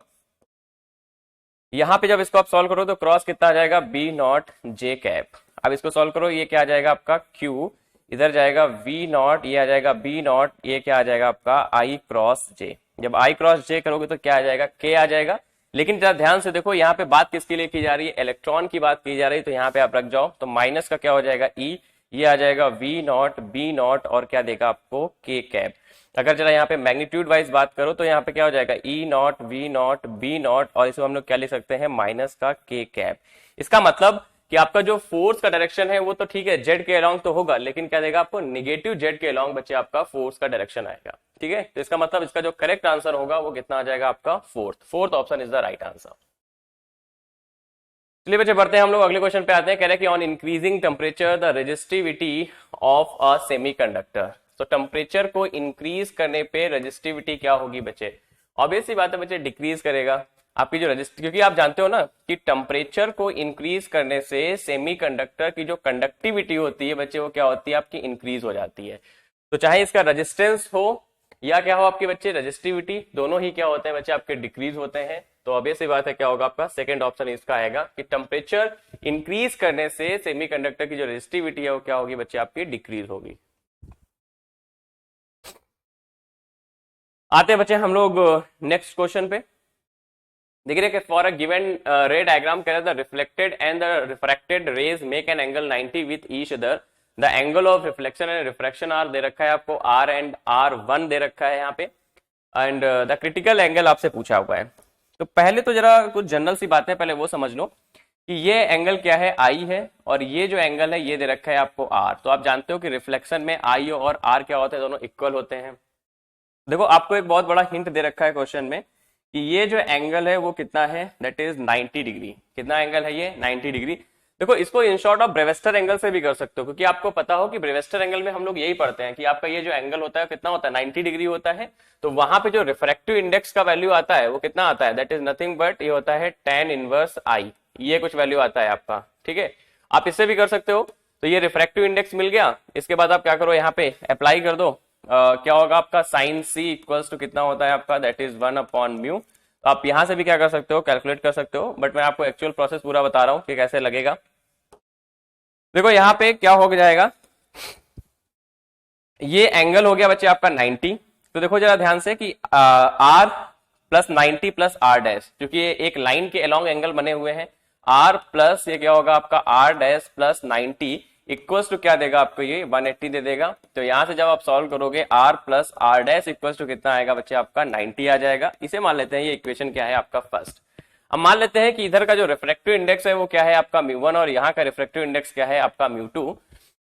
यहाँ पे जब इसको आप सॉल्व करो तो क्रॉस कितना आ जाएगा, बी नॉट जे कैप। अब इसको सॉल्व करो, ये क्या आ जाएगा आपका क्यू, इधर जाएगा वी नॉट, ये आ जाएगा बी नॉट, ये क्या आ जाएगा आपका आई क्रॉस जे। जब आई क्रॉस जे करोगे तो क्या आ जाएगा, के आ जाएगा। लेकिन जरा ध्यान से देखो यहाँ पे बात किसके लिए की जा रही है, इलेक्ट्रॉन की बात की जा रही है, तो यहाँ पे आप रख जाओ, तो माइनस का क्या हो जाएगा ई, ये आ जाएगा वी नॉट बी नॉट, और क्या देगा आपको के कैप। अगर जरा यहाँ पे मैग्नीट्यूड वाइज बात करो तो यहाँ पे क्या हो जाएगा E naught V naught B naught, और इसको हम लोग क्या लिख सकते हैं, माइनस का के कैप। इसका मतलब कि आपका जो फोर्स का डायरेक्शन है वो तो ठीक है जेड के अलोंग तो होगा, लेकिन क्या देगा आपको, नेगेटिव जेड के अलोंग बच्चे आपका फोर्स का डायरेक्शन आएगा। ठीक है, तो इसका मतलब इसका जो करेक्ट आंसर होगा वो कितना आ जाएगा आपका, fourth option is the right answer. चलिए बच्चे बढ़ते हैं हम लोग अगले क्वेश्चन पे आते हैं। कह रहे हैं कि on increasing temperature the resistivity of a semiconductor. तो टेम्परेचर को इंक्रीज करने पे रेजिस्टिविटी क्या होगी बच्चे, ऑब्वियसली बात है बच्चे डिक्रीज करेगा आपकी जो रजिस्टिव, क्योंकि आप जानते हो ना कि टेम्परेचर को इंक्रीज करने से सेमीकंडक्टर की जो कंडक्टिविटी होती है बच्चे वो क्या होती है आपकी, इंक्रीज हो जाती है। तो चाहे इसका रेजिस्टेंस हो या क्या हो आपके बच्चे रेजिस्टिविटी, दोनों ही क्या होते हैं बच्चे आपके डिक्रीज होते हैं। तो ऑब्वियसली बात है क्या होगा आपका सेकंड ऑप्शन इसका आएगा कि टेम्परेचर इंक्रीज करने से सेमीकंडक्टर की जो रेजिस्टिविटी है वो क्या होगी बच्चे आपकी, डिक्रीज होगी। आते हैं बच्चे हम लोग नेक्स्ट क्वेश्चन पे। देखिए कि for a given ray diagram कह रहा था reflected and the refracted rays make an angle 90 with each other, the angle of reflection and refraction are दे रखा है आपको आर एंड आर वन दे रखा है यहाँ पे, एंड द क्रिटिकल एंगल आपसे पूछा हुआ है। तो पहले तो जरा कुछ जनरल सी बातें पहले वो समझ लो कि ये एंगल क्या है, आई है, और ये जो एंगल है ये दे रखा है आपको आर। तो आप जानते हो कि रिफ्लेक्शन में आई और आर क्या होते हैं, दोनों इक्वल होते हैं। देखो आपको एक बहुत बड़ा हिंट दे रखा है क्वेश्चन में कि ये जो एंगल है वो कितना है, दैट इज 90 डिग्री। कितना एंगल है ये, 90 डिग्री। देखो इसको इन शॉर्ट ऑफ ब्रेवेस्टर एंगल से भी कर सकते हो, क्योंकि आपको पता हो कि ब्रेवेस्टर एंगल में हम लोग यही पढ़ते हैं कि आपका ये जो एंगल होता है कितना होता है, 90 डिग्री होता है। तो वहां पे जो रिफ्रैक्टिव इंडेक्स का वैल्यू आता है वो कितना आता है, दैट इज नथिंग बट ये होता है tan इनवर्स आई, ये कुछ वैल्यू आता है आपका। ठीक है, आप इससे भी कर सकते हो। तो ये रिफ्रैक्टिव इंडेक्स मिल गया, इसके बाद आप क्या करो यहाँ पे अप्लाई कर दो, क्या होगा आपका साइन सी इक्वल्स टू कितना होता है आपका, दैट इज 1/μ। तो आप यहां से भी क्या कर सकते हो, कैलकुलेट कर सकते हो, बट मैं आपको एक्चुअल प्रोसेस पूरा बता रहा हूं कि कैसे लगेगा। देखो यहाँ पे क्या हो जाएगा, ये एंगल हो गया बच्चे आपका 90। तो देखो जरा ध्यान से कि R plus 90 plus R dash, क्योंकि ये एक लाइन के अलोंग एंगल बने हुए हैं। आर प्लस ये क्या होगा आपका R dash plus 90 equals to क्या देगा आपको, ये 180 दे देगा। तो यहां से जब आप सॉल्व करोगे R plus R dash equals to कितना आएगा बच्चे आपका 90 आ जाएगा। इसे मान लेते हैं ये इक्वेशन क्या है आपका फर्स्ट। अब मान लेते हैं कि इधर का जो रिफ्रैक्टिव इंडेक्स है वो क्या है आपका μ1 और यहाँ का रिफ्रैक्टिव इंडेक्स क्या है आपका μ2। तो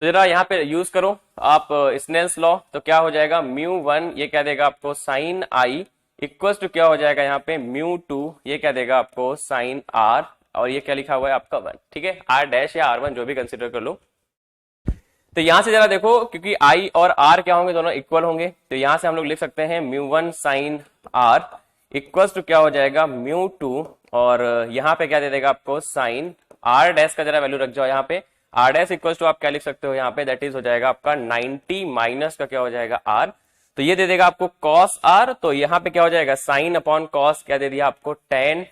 जरा यहाँ पे यूज करो आप स्नेल्स लॉ। तो क्या हो जाएगा μ1 ये क्या देगा आपको साइन आई इक्वल्स टू क्या हो जाएगा यहाँ पे μ2 ये क्या देगा आपको साइन आर, और ये क्या लिखा हुआ है आपका 1। ठीक है, आर डैश या R1 जो भी कंसिडर कर लो। तो यहां से जरा देखो क्योंकि I और R क्या होंगे, दोनों इक्वल होंगे। तो यहां से हम लोग लिख सकते हैं μ1 साइन आर इक्वल्स टू क्या हो जाएगा μ2, और यहाँ पे क्या दे देगा आपको साइन आर डैश का जरा वैल्यू रख जाओ यहाँ पे। आर डैश इक्वल्स टू आप क्या लिख सकते हो यहाँ पे, दैट इज हो जाएगा आपका 90 माइनस का क्या हो जाएगा आर। तो ये दे देगा आपको कॉस आर। तो यहाँ पे क्या हो जाएगा साइन अपॉन कॉस क्या दे दिया आपको tan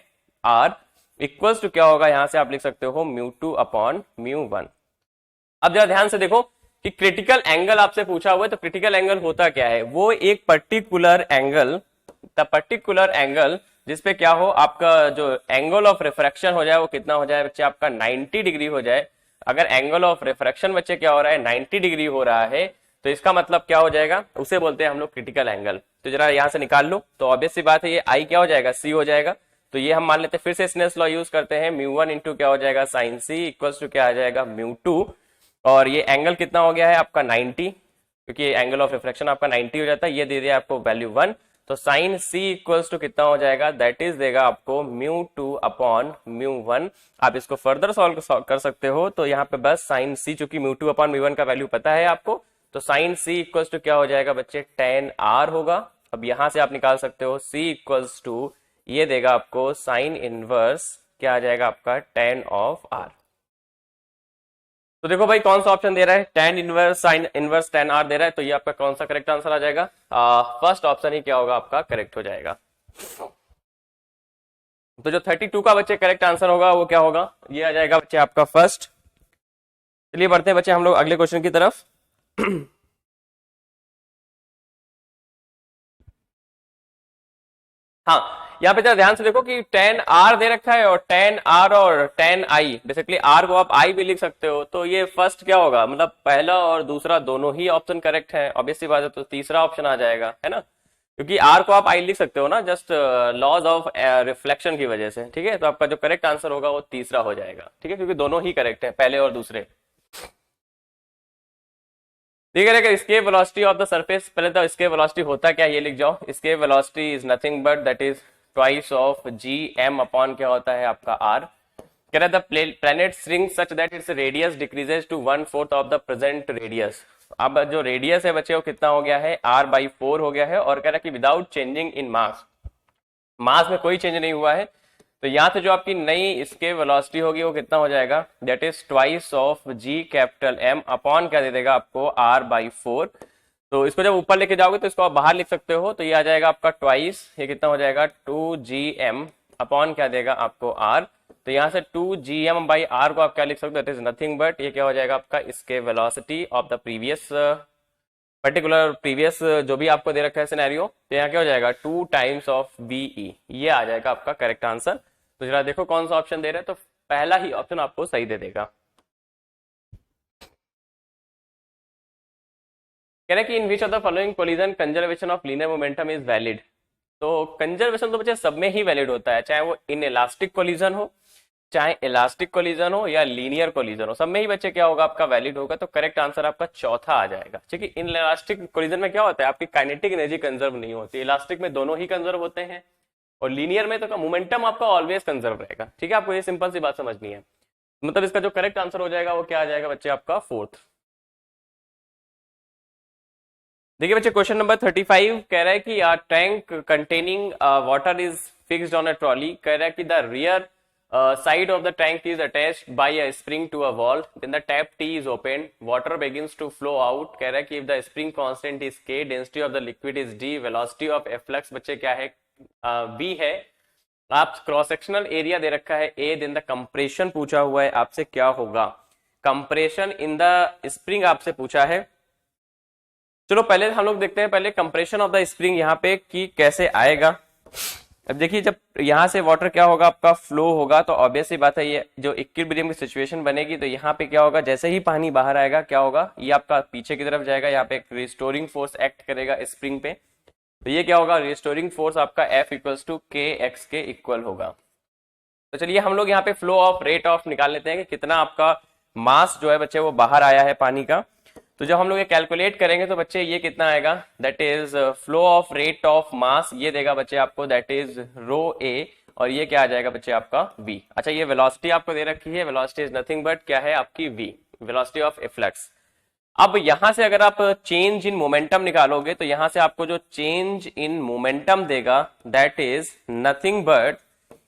आर इक्वल्स टू क्या होगा, यहां से आप लिख सकते हो μ2 अपॉन μ1। अब जरा ध्यान से देखो कि क्रिटिकल एंगल आपसे पूछा हुआ है। तो क्रिटिकल एंगल होता क्या है, वो एक particular angle, the particular angle जिसपे क्या हो आपका जो एंगल ऑफ रिफ्रैक्शन हो जाए वो कितना हो जाए बच्चे आपका 90 डिग्री हो जाए। अगर एंगल ऑफ रिफ्रैक्शन बच्चे क्या हो रहा है 90 डिग्री हो रहा है, तो इसका मतलब क्या हो जाएगा, उसे बोलते हैं हम लोग क्रिटिकल एंगल। तो जरा यहां से निकाल लो। तो ऑब्वियस सी बात है ये आई क्या हो जाएगा सी हो जाएगा। तो ये हम मान लेते हैं, फिर से स्नेल्स लॉ यूज करते हैं, μ1 इंटू क्या हो जाएगा साइन सी इक्वल्स टू क्या आ जाएगा μ2, और ये एंगल कितना हो गया है आपका 90, क्योंकि एंगल ऑफ रिफ्लेक्शन आपका 90 हो जाता है। ये दे दिया आपको वैल्यू 1। तो साइन सी इक्वल्स टू कितना हो जाएगा, दैट इज देगा आपको μ2 अपॉन μ1। आप इसको फर्दर सॉल्व कर सकते हो। तो यहाँ पे बस साइन सी, चूंकि μ2 अपॉन μ1 का वैल्यू पता है आपको, तो साइन सी इक्वल्स टू क्या हो जाएगा बच्चे tan r होगा। अब यहां से आप निकाल सकते हो c इक्वल्स टू ये देगा आपको साइन इनवर्स क्या आ जाएगा आपका tan ऑफ r। तो देखो भाई कौन सा ऑप्शन दे रहा है, tan inverse sine inverse tan r दे रहा है। तो ये आपका कौन सा करेक्ट आंसर आ जाएगा, फर्स्ट ऑप्शन ही क्या होगा आपका करेक्ट हो जाएगा। तो जो 32 का बच्चे करेक्ट आंसर होगा वो क्या होगा, ये आ जाएगा बच्चे आपका फर्स्ट। चलिए बढ़ते हैं बच्चे हम लोग अगले क्वेश्चन की तरफ। हाँ, यहाँ पे जरा ध्यान से देखो कि tan r दे रखा है और tan r और tan i, बेसिकली r को आप i भी लिख सकते हो। तो ये फर्स्ट क्या होगा, मतलब पहला और दूसरा दोनों ही ऑप्शन करेक्ट है। ऑब्वियसली बात है, तो तीसरा ऑप्शन आ जाएगा, है ना, क्योंकि r को आप i लिख सकते हो ना, जस्ट लॉज ऑफ रिफ्लेक्शन की वजह से। ठीक है, तो आपका जो करेक्ट आंसर होगा वो तीसरा हो जाएगा। ठीक है, क्योंकि दोनों ही करेक्ट है, पहले और दूसरे। ठीक है, escape velocity of the surface, पहले तो escape velocity होता क्या ये लिख जाओ। escape velocity is nothing but that is twice of G M upon क्या होता है आपका आर। कह रहा है the planet shrink such that its radius decreases to 1/4 of the present radius. अब जो रेडियस है बच्चे वो कितना हो गया है r/4 हो गया है, और कह रहा है कि विदाउट चेंजिंग इन मास, मास में कोई चेंज नहीं हुआ है। तो यहां से जो आपकी नई इसके वेलोसिटी होगी वो कितना हो जाएगा, that is twice of G capital M upon क्या दे देगा आपको r/4। तो इसको जब ऊपर लेके जाओगे तो इसको आप बाहर लिख सकते हो। तो ये आ जाएगा आपका ट्वाइस, ये कितना हो जाएगा 2gm अपॉन क्या देगा आपको r। तो यहाँ से 2gm/r को आप क्या लिख सकते हो, दैट इज नथिंग बट ये क्या हो जाएगा आपका इसके velocity of the previous particular previous जो भी आपको दे रखा है सिनेरियो। तो यहाँ क्या हो जाएगा 2 टाइम्स ऑफ बीई, ये आ जाएगा आपका करेक्ट आंसर। तो जरा देखो कौन सा ऑप्शन दे रहे हैं, तो पहला ही ऑप्शन आपको सही दे देगा। कह रहे कि in which of the following collision conservation of linear momentum is valid. तो कंजर्वेशन तो बच्चे सब में ही वैलिड होता है, चाहे वो इन इलास्टिक कोलिजन हो, चाहे इलास्टिक कोलिजन हो या लीनियर कोलिजन हो, सब में ही बच्चे क्या होगा आपका वैलिड होगा। तो करेक्ट आंसर आपका चौथा आ जाएगा। ठीक है, इन इलास्टिक कोलिजन में क्या होता है आपकी काइनेटिक एनर्जी कंजर्व नहीं होती, इलास्टिक में दोनों ही कंजर्व होते हैं, और लीनियर में तो मोमेंटम आपका ऑलवेज कंजर्व रहेगा। ठीक है, आपको ये सिंपल सी बात समझनी है। मतलब इसका जो करेक्ट आंसर हो जाएगा वो क्या आ जाएगा बच्चे आपका फोर्थ। देखिए बच्चे क्वेश्चन नंबर 35 कह रहा है कि tank containing water is fixed on a trolley. कह रहा है कि the rear side of the tank is attached by a spring to a wall, then the tap T is opened, water begins to flow out। कह रहा है कि if the spring constant is K, density of the liquid is D, velocity of efflux बच्चे क्या है B है। आप cross sectional area दे रखा है A, then the compression पूछा हुआ है आपसे क्या होगा, कंप्रेशन इन द स्प्रिंग आपसे पूछा है। चलो पहले हम लोग देखते हैं पहले कंप्रेशन ऑफ द स्प्रिंग यहाँ पे कि कैसे आएगा। अब देखिए जब यहाँ से वाटर क्या होगा आपका फ्लो होगा तो ऑब्वियस सी बात है ये जो इक्विलिब्रियम की सिचुएशन बनेगी तो यहाँ पे क्या होगा जैसे ही पानी बाहर आएगा क्या होगा ये आपका पीछे की तरफ जाएगा, यहाँ पे एक रिस्टोरिंग फोर्स एक्ट करेगा स्प्रिंग पे, तो ये क्या होगा रिस्टोरिंग फोर्स आपका F इक्वल्स टू के एक्स के इक्वल होगा। तो चलिए हम लोग यहाँ पे फ्लो ऑफ रेट ऑफ निकाल लेते हैं कि कितना आपका मास जो है बच्चे वो बाहर आया है पानी का। तो जब हम लोग ये कैलकुलेट करेंगे तो बच्चे ये कितना आएगा, that is flow of rate of mass, ये देगा बच्चे आपको दैट इज रो ए, और ये क्या आ जाएगा बच्चे आपका v। अच्छा ये वेलोसिटी आपको दे रखी है, वेलोसिटी इज नथिंग बट क्या है आपकी v, वेलोसिटी ऑफ इफ्लक्स। अब यहां से अगर आप चेंज इन मोमेंटम निकालोगे तो यहां से आपको जो चेंज इन मोमेंटम देगा दैट इज नथिंग बट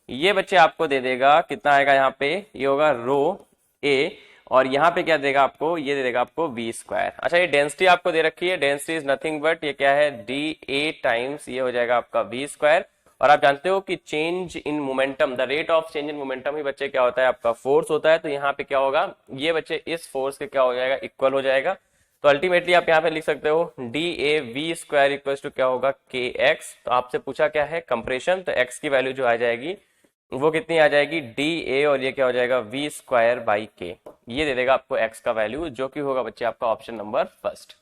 ये बच्चे आपको दे देगा कितना आएगा यहाँ पे, ये होगा रो ए, और यहाँ पे क्या देगा आपको, ये दे देगा आपको v स्क्वायर। अच्छा ये डेंसिटी आपको दे रखी है, डेंसिटी इज नथिंग बट ये क्या है dA टाइम्स ये हो जाएगा आपका v स्क्वायर। और आप जानते हो कि change in momentum, the rate of change in momentum ही बच्चे क्या होता है आपका फोर्स होता है, तो यहाँ पे क्या होगा ये बच्चे इस फोर्स के क्या हो जाएगा इक्वल हो जाएगा। तो अल्टीमेटली आप यहाँ पे लिख सकते हो dA v square equal to क्या होगा kx। तो आपसे पूछा क्या है कंप्रेशन, तो x की वैल्यू जो आ जाएगी वो कितनी आ जाएगी dA, और ये क्या हो जाएगा v स्क्वायर बाई k, ये दे देगा आपको x का वैल्यू जो कि होगा बच्चे आपका ऑप्शन नंबर फर्स्ट।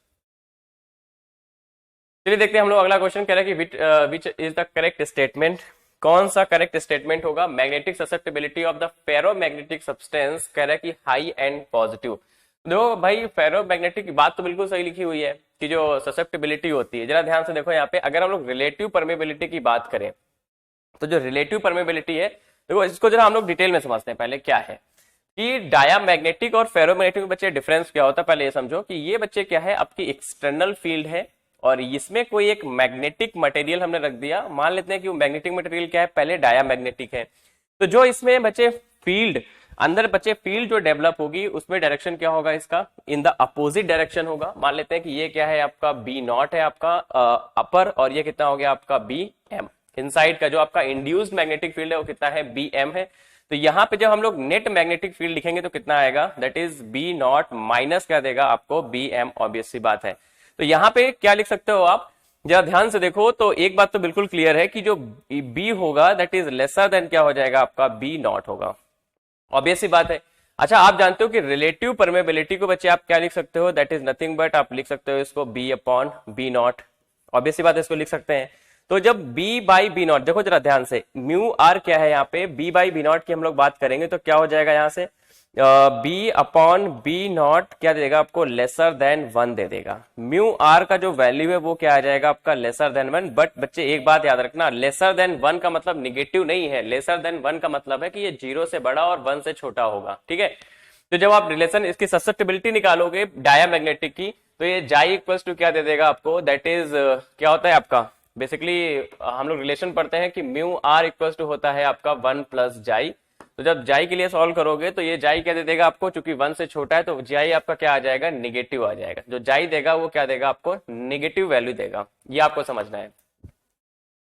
चलिए देखते हैं हम लोग अगला क्वेश्चन कह रहा है कि which is the correct statement, कौन सा करेक्ट स्टेटमेंट होगा। Magnetic susceptibility of the ferromagnetic substance कह रहा है कि हाई एंड पॉजिटिव। देखो भाई फेरोमैग्नेटिक की बात तो बिल्कुल सही लिखी हुई है कि जो ससेप्टेबिलिटी होती है, जरा ध्यान से देखो यहाँ पे अगर हम लोग रिलेटिव परमेबिलिटी की बात करें तो जो रिलेटिव परमेबिलिटी है देखो इसको जरा हम लोग डिटेल में समझते हैं पहले क्या है कि डायामैग्नेटिक और फेरोमैग्नेटिक में बच्चे डिफरेंस क्या होता है। पहले ये समझो कि ये बच्चे क्या है आपकी एक्सटर्नल फील्ड है और इसमें कोई एक मैग्नेटिक मटेरियल हमने रख दिया, मान लेते हैं कि वो मैग्नेटिक मटेरियल क्या है पहले डायामैग्नेटिक है, तो जो इसमें बच्चे फील्ड अंदर बच्चे फील्ड जो डेवलप होगी उसमें डायरेक्शन क्या होगा इसका इन द अपोजिट डायरेक्शन होगा। मान लेते हैं कि ये क्या है आपका बी नॉट है आपका अपर, और ये कितना हो गया आपका बी एम। इनसाइड का जो आपका इंड्यूस्ड मैग्नेटिक फील्ड है वो कितना है बी एम है। तो यहाँ पे जब हम लोग नेट मैग्नेटिक फील्ड लिखेंगे तो कितना आएगा that is B naught minus क्या देगा आपको बी एम, ऑब्वियस सी बात है। तो यहाँ पे क्या लिख सकते हो आप, जरा ध्यान से देखो तो एक बात तो बिल्कुल क्लियर है कि जो बी होगा दैट इज लेसर देन क्या हो जाएगा आपका बी नॉट होगा, ऑब्वियस सी बात है। अच्छा आप जानते हो कि रिलेटिव परमेबिलिटी को बच्चे आप क्या लिख सकते हो दैट इज नथिंग बट आप लिख सकते हो इसको B upon B naught, obvious सी बात है इसको लिख सकते हैं। तो जब b बाई बी नॉट, देखो जरा ध्यान से म्यू आर क्या है यहाँ पे b बाई बी नॉट की हम लोग बात करेंगे तो क्या हो जाएगा यहाँ से b अपॉन बी नॉट क्या दे देगा आपको लेसर देन 1 दे देगा। म्यू आर का जो वैल्यू है वो क्या आ जाएगा आपका लेसर देन 1, बट बच्चे एक बात याद रखना लेसर देन 1 का मतलब निगेटिव नहीं है, लेसर देन 1 का मतलब है कि ये 0 से बड़ा और 1 से छोटा होगा, ठीक है। तो जब आप रिलेशन इसकी ससेप्टेबिलिटी निकालोगे डायामैग्नेटिक की तो ये जाई इक्वल्स टू क्या दे देगा आपको दैट इज क्या होता है आपका बेसिकली हम लोग रिलेशन पढ़ते हैं कि म्यू आर इक्वल्स टू होता है आपका 1 प्लस जाई। तो जब जाई के लिए सॉल्व करोगे तो ये जाई क्या दे देगा आपको, चूंकि 1 से छोटा है तो जाई आपका क्या आ जाएगा निगेटिव आ जाएगा, जो जाई देगा वो क्या देगा आपको निगेटिव वैल्यू देगा, ये आपको समझना है।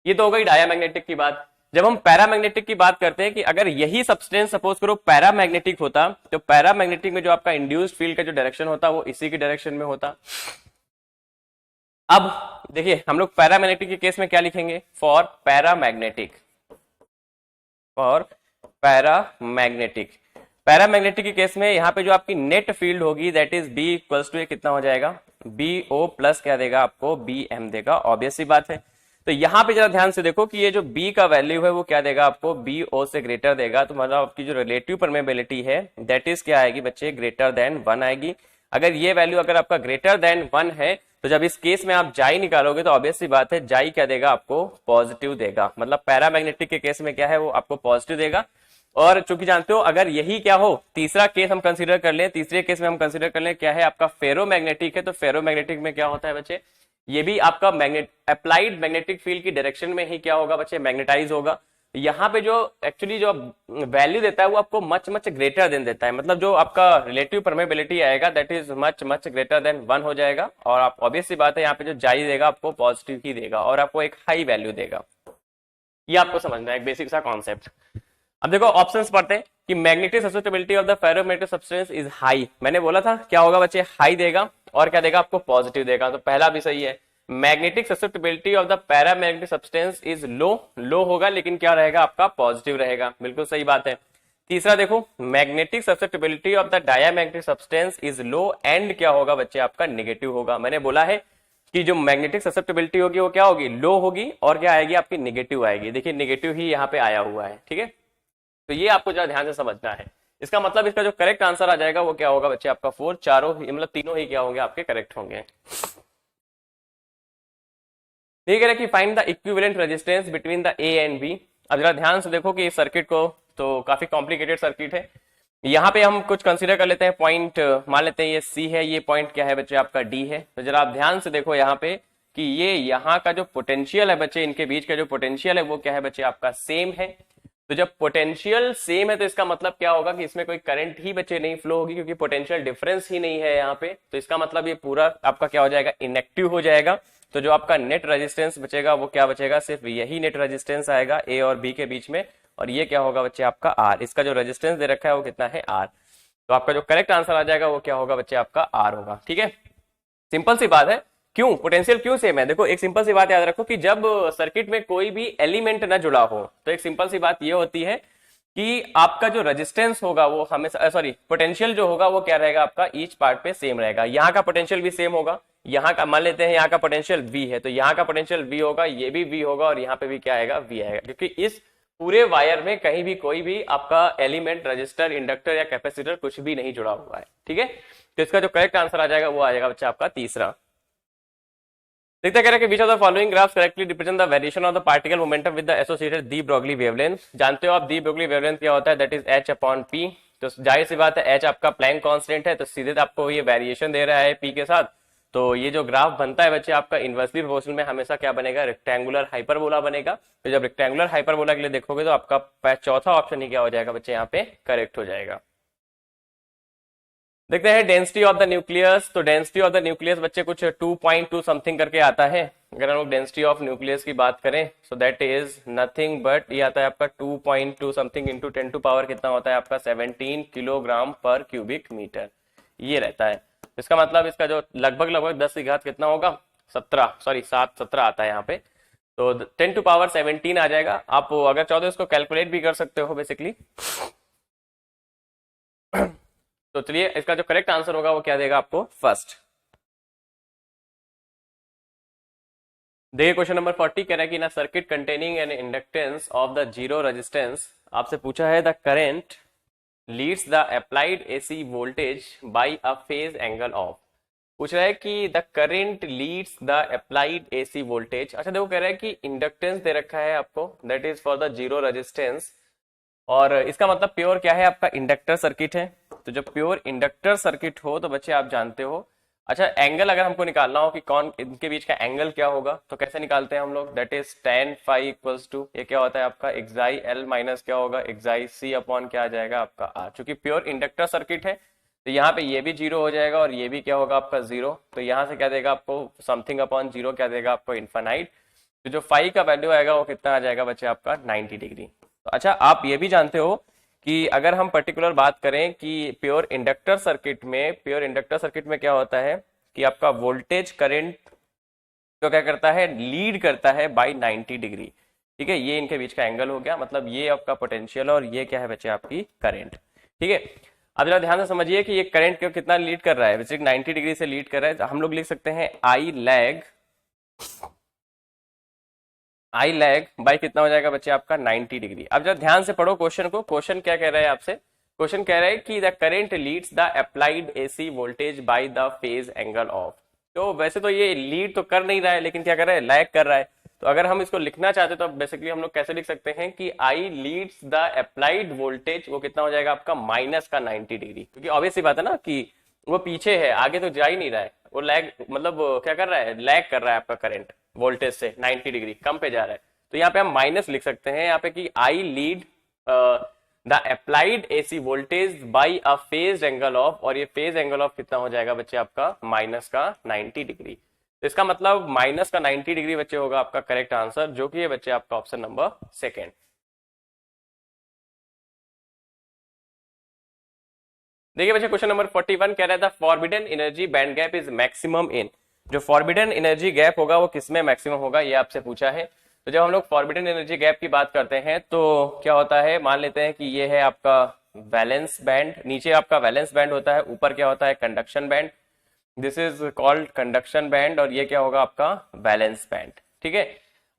ये तो हो गई डायामैग्नेटिक की बात। जब हम पैरामैग्नेटिक की बात करते हैं कि अगर यही सब्सटेंस सपोज करो पैरामैग्नेटिक होता तो पैरामैग्नेटिक में जो आपका इंड्यूस्ड फील्ड का जो डायरेक्शन होता वो इसी की डायरेक्शन में होता। अब देखिए हम लोग पैरामैग्नेटिक के केस में क्या लिखेंगे for paramagnetic, for paramagnetic, paramagnetic के केस में यहाँ पे जो आपकी नेट फील्ड होगी that is B equals to कितना हो जाएगा बी ओ प्लस क्या देगा आपको बी एम देगा, ऑब्वियस सी बात है। तो यहाँ पे जरा ध्यान से देखो कि ये जो b का वैल्यू है वो क्या देगा आपको बी ओ से ग्रेटर देगा, तो मतलब आपकी जो रिलेटिव परमेबिलिटी है दैट इज क्या आएगी बच्चे ग्रेटर देन 1 आएगी। अगर ये वैल्यू अगर आपका ग्रेटर देन 1 है तो जब इस केस में आप जाई निकालोगे तो ऑब्वियस सी बात है जाई क्या देगा आपको पॉजिटिव देगा, मतलब पैरामैग्नेटिक के केस में क्या है वो आपको पॉजिटिव देगा। और चूंकि जानते हो अगर यही क्या हो तीसरा केस हम कंसीडर कर लें, तीसरे केस में हम कंसीडर कर लें क्या है आपका फेरोमैग्नेटिक है, तो फेरोमैग्नेटिक में क्या होता है बच्चे ये भी आपका अप्लाइड मैग्नेटिक फील्ड की डायरेक्शन में ही क्या होगा बच्चे मैग्नेटाइज होगा। यहाँ पे जो एक्चुअली जो वैल्यू देता है वो आपको मच मच ग्रेटर देन देता है, मतलब जो आपका रिलेटिव परमेबिलिटी आएगा that is much much greater than 1 हो जाएगा। और आप ऑब्वियस सी बात है यहाँ पे जो जाई देगा आपको पॉजिटिव ही देगा और आपको एक हाई वैल्यू देगा, ये आपको समझना है एक बेसिक सा कॉन्सेप्ट। अब देखो ऑप्शंस पढ़ते हैं कि magnetic susceptibility of the ferromagnetic substance is high, मैंने बोला था क्या होगा बच्चे हाई देगा। और क्या देगा आपको, पॉजिटिव देगा। तो पहला भी सही है। Magnetic susceptibility of the paramagnetic substance is low, low होगा लेकिन क्या रहेगा आपका, पॉजिटिव रहेगा, बिल्कुल सही बात है। तीसरा देखो, magnetic susceptibility of the diamagnetic substance is low and क्या होगा बच्चे आपका, नेगेटिव होगा। मैंने बोला है कि जो मैग्नेटिक ससेप्टिबिलिटी होगी वो क्या होगी, लो होगी, और क्या आएगी आपकी, नेगेटिव आएगी। देखिए नेगेटिव ही यहाँ पे आया हुआ है, ठीक है। तो ये आपको जरा ध्यान से समझना है। इसका मतलब इसका जो करेक्ट आंसर आ जाएगा वो क्या होगा बच्चे आपका 4, चारों ही मतलब तीनों ही क्या होंगे आपके करेक्ट होंगे। ठीक है कि find the equivalent resistance between the A and B. अब जरा ध्यान से देखो कि इस सर्किट को, तो काफी कॉम्प्लिकेटेड सर्किट है। यहाँ पे हम कुछ कंसीडर कर लेते हैं पॉइंट, मान लेते हैं ये सी है, ये पॉइंट क्या है बच्चे आपका डी है। तो जरा आप ध्यान से देखो यहाँ पे कि ये यहाँ का जो पोटेंशियल है बच्चे, इनके बीच का जो पोटेंशियल है वो क्या है बच्चे आपका, सेम है। तो जब पोटेंशियल सेम है तो इसका मतलब क्या होगा कि इसमें कोई करंट ही बच्चे नहीं फ्लो होगी, क्योंकि पोटेंशियल डिफरेंस ही नहीं है यहाँ पे। तो इसका मतलब ये पूरा आपका क्या हो जाएगा, इनएक्टिव हो जाएगा। तो जो आपका नेट रेजिस्टेंस बचेगा वो क्या बचेगा, सिर्फ यही नेट रेजिस्टेंस आएगा ए और बी के बीच में, और ये क्या होगा बच्चे आपका आर। इसका जो रेजिस्टेंस दे रखा है वो कितना है, आर। तो आपका जो करेक्ट आंसर आ जाएगा वो क्या होगा बच्चे आपका, आर होगा। ठीक है, सिंपल सी बात है। क्यों पोटेंशियल क्यों सेम है, देखो एक सिंपल सी बात याद रखो कि जब सर्किट में कोई भी एलिमेंट ना जुड़ा हो तो एक सिंपल सी बात ये होती है कि आपका जो रेजिस्टेंस होगा वो हमेशा, सॉरी पोटेंशियल जो होगा वो क्या रहेगा आपका, ईच पार्ट पे सेम रहेगा। यहाँ का पोटेंशियल भी सेम होगा, यहाँ का मान लेते हैं यहाँ का पोटेंशियल V है तो यहाँ का पोटेंशियल V होगा, ये भी V होगा, और यहाँ पे भी क्या आएगा, V आएगा, क्योंकि इस पूरे वायर में कहीं भी कोई भी आपका एलिमेंट, रजिस्टर, इंडक्टर या कैपेसिटर कुछ भी नहीं जुड़ा हुआ है। ठीक है, तो इसका जो करेक्ट आंसर आ जाएगा वो आ जाएगा बच्चा आपका तीसरा। देखते कह रहे हैं कि विच of the following graphs correctly represent the variation of the particle momentum with the associated de Broglie wavelength. जानते हो आप डी ब्रोगली वेवलेंथ क्या होता है, दैट इज h/p। तो जाहिर सी बात है h आपका प्लैंक कांस्टेंट है, तो सीधे आपको ये वेरिएशन दे रहा है p के साथ। तो ये जो ग्राफ बनता है बच्चे आपका इनवर्सली प्रोपोर्शनल में हमेशा क्या बनेगा, रेक्टेंगुलर हाइपरबोला बनेगा। तो जब रेक्टेंगुलर हाइपरबोला के लिए देखोगे तो आपका चौथा ऑप्शन ही क्या हो जाएगा बच्चे, यहाँ पे करेक्ट हो जाएगा। देखते हैं डेंसिटी ऑफ द न्यूक्लियस। तो डेंसिटी ऑफ द न्यूक्लियस बच्चे कुछ 2.2 समथिंग करके आता है। अगर हम लोग डेंसिटी ऑफ न्यूक्लियस की बात करें so that is nothing but ये आता है आपका 2.2 समथिंग इंटू 10 टू पावर कितना होता है आपका 17 किलोग्राम पर क्यूबिक मीटर, ये रहता है। इसका मतलब इसका जो लगभग 10 की घात कितना होगा, 17 आता है यहाँ पे। तो 10 टू पावर 17 आ जाएगा। आप अगर चाहो तो इसको कैलकुलेट भी कर सकते हो बेसिकली। तो चलिए इसका जो करेक्ट आंसर होगा वो क्या देगा आपको, फर्स्ट। देखिए क्वेश्चन नंबर 40 कह रहा है कि ना circuit containing N inductance of the zero resistance, आपसे पूछा है the current leads the applied AC voltage by a phase angle of. पूछ रहा है कि the current leads the applied AC voltage. अच्छा देखो कह रहा है कि इंडक्टेंस दे रखा है आपको, that is for the zero resistance, और इसका मतलब प्योर क्या है आपका, इंडक्टर सर्किट है। तो जब प्योर इंडक्टर सर्किट हो तो बच्चे आप जानते हो, अच्छा एंगल अगर हमको निकालना हो कि कौन इनके बीच का एंगल क्या होगा तो कैसे निकालते हैं हम लोग, that is tan phi equals to, ये क्या होता है आपका एक्साई L माइनस क्या होगा, एक्साई C अपॉन क्या आ जाएगा आपका R। चूंकि प्योर इंडक्टर सर्किट है तो यहाँ पे ये भी जीरो हो जाएगा और ये भी क्या होगा आपका जीरो। तो यहाँ से क्या देगा आपको, समथिंग अपॉन जीरो क्या देगा आपको, इन्फानाइट। तो जो फाई का वैल्यू आएगा वो कितना आ जाएगा बच्चे आपका 90 डिग्री। तो अच्छा आप ये भी जानते हो कि अगर हम पर्टिकुलर बात करें कि प्योर इंडक्टर सर्किट में क्या होता है कि आपका वोल्टेज करंट तो क्या करता है, लीड करता है बाय 90 डिग्री। ठीक है, ये इनके बीच का एंगल हो गया, मतलब ये आपका पोटेंशियल और ये क्या है बच्चे आपकी करंट। ठीक है, अब जरा ध्यान से समझिए कि ये करंट को कितना लीड कर रहा है, बेसिक 90 डिग्री से लीड कर रहा है। तो हम लोग लिख सकते हैं आई लैग बाई कितना हो जाएगा बच्चे आपका 90 डिग्री। अब जब ध्यान से पढ़ो क्वेश्चन को, क्वेश्चन क्या कह रहा है आपसे, क्वेश्चन कह रहा है कि the current leads the applied AC voltage by the phase angle of. तो वैसे तो ये लीड तो कर नहीं रहा है लेकिन क्या कर रहा है, लैग कर रहा है। तो अगर हम इसको लिखना चाहते तो बेसिकली हम लोग कैसे लिख सकते हैं कि आई लीड्स द अप्लाइड वोल्टेज, वो कितना हो जाएगा आपका माइनस का 90 डिग्री, क्योंकि ऑब्वियस सी बात है ना कि वो पीछे है, आगे तो जा ही नहीं रहा है, वो लैग मतलब क्या कर रहा है, लैग कर रहा है आपका करंट वोल्टेज से 90 डिग्री कम पे जा रहा है। तो यहाँ पे हम माइनस लिख सकते हैं यहाँ पे कि I lead the applied AC voltage by a phase angle of, और ये फेज एंगल ऑफ कितना हो जाएगा बच्चे आपका माइनस का 90 डिग्री। तो इसका मतलब माइनस का 90 डिग्री बच्चे होगा आपका करेक्ट आंसर, जो कि है बच्चे आपका ऑप्शन नंबर सेकेंड। देखिए बच्चे क्वेश्चन नंबर 41 कह रहा था forbidden energy band gap is maximum in, जो फॉरबिडन एनर्जी गैप होगा वो किसमें मैक्सिमम होगा, ये आपसे पूछा है। तो जब हम लोग फॉरबिडन एनर्जी गैप की बात करते हैं तो क्या होता है, मान लेते हैं कि ये है आपका वैलेंस बैंड, नीचे आपका वैलेंस बैंड होता है, ऊपर क्या होता है conduction band, this is called conduction band, और ये क्या होगा आपका वैलेंस बैंड। ठीक है,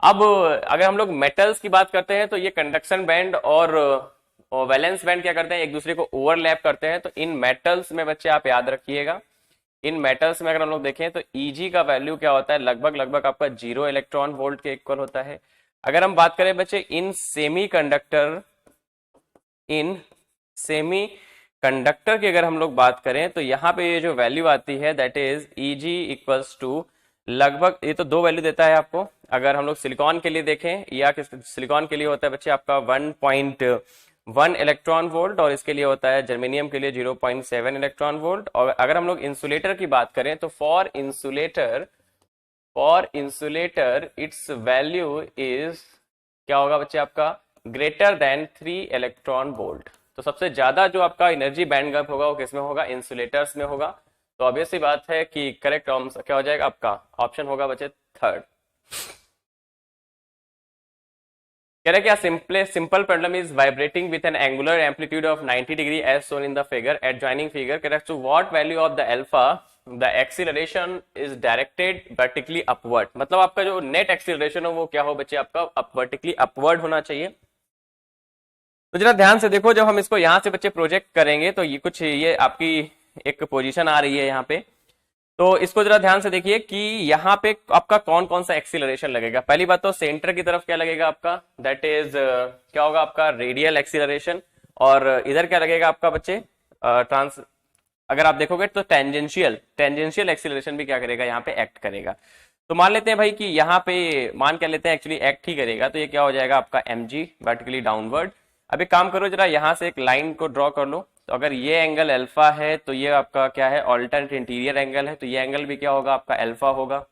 अब अगर हम लोग मेटल्स की बात करते हैं तो ये कंडक्शन बैंड और वैलेंस बैंड क्या करते हैं, एक दूसरे को ओवरलैप करते हैं। तो इन मेटल्स में बच्चे आप याद रखिएगा, इन मेटल्स में अगर हम लोग देखें तो Eg का वैल्यू क्या होता है, लगभग लगभग आपका 0 इलेक्ट्रॉन वोल्ट के इक्वल होता है। अगर हम बात करें बच्चे इन सेमी कंडक्टर की अगर हम लोग बात करें तो यहाँ पे ये जो वैल्यू आती है that is Eg equals to लगभग, ये तो दो वैल्यू देता है आपको। अगर हम लोग सिलिकॉन के लिए देखें, या सिलिकॉन के लिए होता है बच्चे आपका 1.1 इलेक्ट्रॉन वोल्ट, और इसके लिए होता है जर्मेनियम के लिए 0.7 इलेक्ट्रॉन वोल्ट। और अगर हम लोग इंसुलेटर की बात करें तो for insulator it's value is क्या होगा बच्चे आपका ग्रेटर देन 3 इलेक्ट्रॉन वोल्ट। तो सबसे ज्यादा जो आपका एनर्जी बैंड गैप होगा वो किसमें होगा, इंसुलेटर्स में होगा। तो ऑब्वियस सी बात है कि करेक्ट क्या हो जाएगा आपका ऑप्शन होगा बच्चे थर्ड। कह रहे क्या simple pendulum is vibrating with an angular amplitude of 90 degree as shown in the figure at joining figure, correct to what value of the alpha the acceleration is directed vertically upward. मतलब आपका जो net acceleration हो वो क्या हो बच्चे आपका vertically upward होना चाहिए। तो जरा ध्यान से देखो, जब हम इसको यहां से बच्चे प्रोजेक्ट करेंगे तो ये आपकी एक पोजीशन आ रही है यहाँ पे, तो इसको जरा ध्यान से देखिए कि यहाँ पे आपका कौन कौन सा एक्सीलरेशन लगेगा। पहली बात तो सेंटर की तरफ क्या लगेगा आपका, दैट इज क्या होगा आपका रेडियल एक्सीलरेशन, और इधर क्या लगेगा आपका बच्चे अगर आप देखोगे तो टेंजेंशियल एक्सीलरेशन भी क्या करेगा यहाँ पे एक्ट करेगा। तो मान लेते हैं भाई कि यहाँ पे मान क्या लेते हैं एक्चुअली एक्ट ही करेगा, तो ये क्या हो जाएगा आपका mg वर्टिकली डाउनवर्ड। अब एक काम करो जरा यहाँ से एक लाइन को ड्रॉ कर लो, तो अगर ये एंगल अल्फा है तो ये आपका क्या है ऑल्टरनेट इंटीरियर एंगल है, तो ये एंगल भी क्या होगा आपका अल्फा होगा।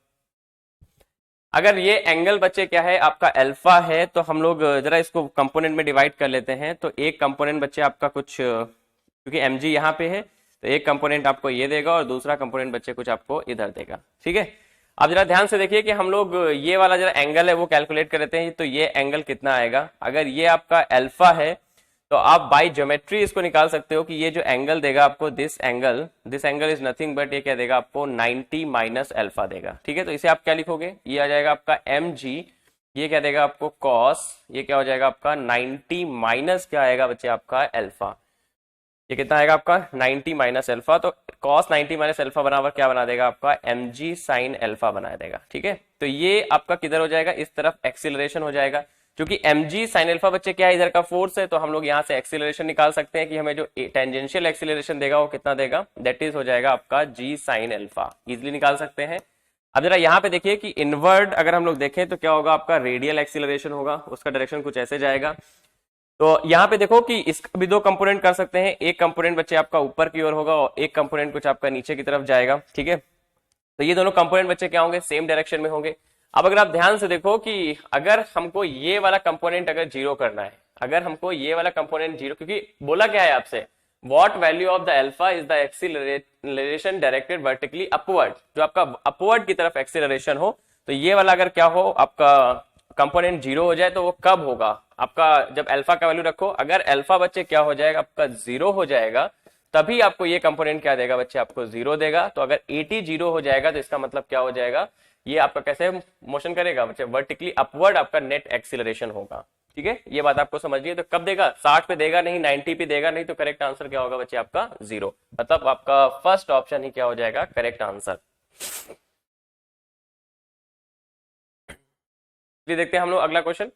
अगर ये एंगल बच्चे क्या है आपका अल्फा है तो हम लोग जरा इसको कंपोनेंट में डिवाइड कर लेते हैं। तो एक कंपोनेंट बच्चे आपका कुछ, क्योंकि mg यहाँ पे है तो एक कंपोनेंट आपको ये देगा और दूसरा कंपोनेंट बच्चे कुछ आपको इधर देगा। ठीक है, अब जरा ध्यान से देखिए कि हम लोग ये वाला जरा एंगल है वो कैलकुलेट कर लेते हैं। तो ये एंगल कितना आएगा, अगर ये आपका अल्फा है तो आप बाय ज्योमेट्री इसको निकाल सकते हो कि ये जो एंगल देगा आपको this angle is nothing but ये क्या देगा आपको 90 माइनस अल्फा देगा। ठीक है, तो इसे आप क्या लिखोगे, ये आ जाएगा आपका mg, ये क्या देगा आपको कॉस, ये क्या हो जाएगा आपका 90 माइनस क्या आएगा बच्चे आपका अल्फा, ये कितना आएगा आपका 90 माइनस अल्फा। तो कॉस 90 माइनस अल्फा बराबर क्या बना देगा आपका mg साइन अल्फा बना देगा। ठीक है, तो ये आपका किधर हो जाएगा, इस तरफ एक्सीलरेशन हो जाएगा, क्योंकि mg साइन अल्फा बच्चे क्या है इधर का फोर्स है, तो हम लोग यहाँ से एक्सीलरेशन निकाल सकते हैं कि हमें जो टेंजेंशियल एक्सीलरेशन देगा वो कितना देगा, दैट इज हो जाएगा आपका g साइन अल्फा, इजिली निकाल सकते हैं। अब जरा यहाँ पे देखिए कि इनवर्ड अगर हम लोग देखें तो क्या होगा आपका रेडियल एक्सीलरेशन होगा, उसका डायरेक्शन कुछ ऐसे जाएगा। तो यहाँ पे देखो कि इसका भी दो कंपोनेंट कर सकते हैं, एक कंपोनेंट बच्चे आपका ऊपर की ओर होगा और एक कंपोनेंट कुछ आपका नीचे की तरफ जाएगा। ठीक है, तो ये दोनों कंपोनेंट बच्चे क्या होंगे, सेम डायरेक्शन में होंगे। अब अगर आप ध्यान से देखो कि अगर हमको ये वाला कंपोनेंट अगर जीरो करना है, अगर हमको ये वाला कंपोनेंट जीरो, क्योंकि बोला क्या है आपसे what value of the alpha is the acceleration directed vertically upward, जो आपका अपवर्ड की तरफ एक्सीलरेशन हो, तो ये वाला अगर क्या हो आपका कंपोनेंट जीरो हो जाए तो वो कब होगा आपका, जब अल्फा का वैल्यू रखो, अगर अल्फा बच्चे क्या हो जाएगा आपका जीरो हो जाएगा तभी आपको ये कंपोनेंट क्या देगा बच्चे आपको जीरो देगा। तो अगर 80 जीरो हो जाएगा तो इसका मतलब क्या हो जाएगा, ये आपका कैसे मोशन करेगा बच्चे वर्टिकली अपवर्ड आपका नेट एक्सीलरेशन होगा। ठीक है, ये बात आपको समझ लिया। तो कब देगा, 60 पे देगा नहीं, 90 पे देगा नहीं, तो करेक्ट आंसर क्या होगा बच्चे आपका जीरो, मतलब आपका फर्स्ट ऑप्शन ही क्या हो जाएगा करेक्ट आंसर। देखते हैं हम लोग अगला क्वेश्चन,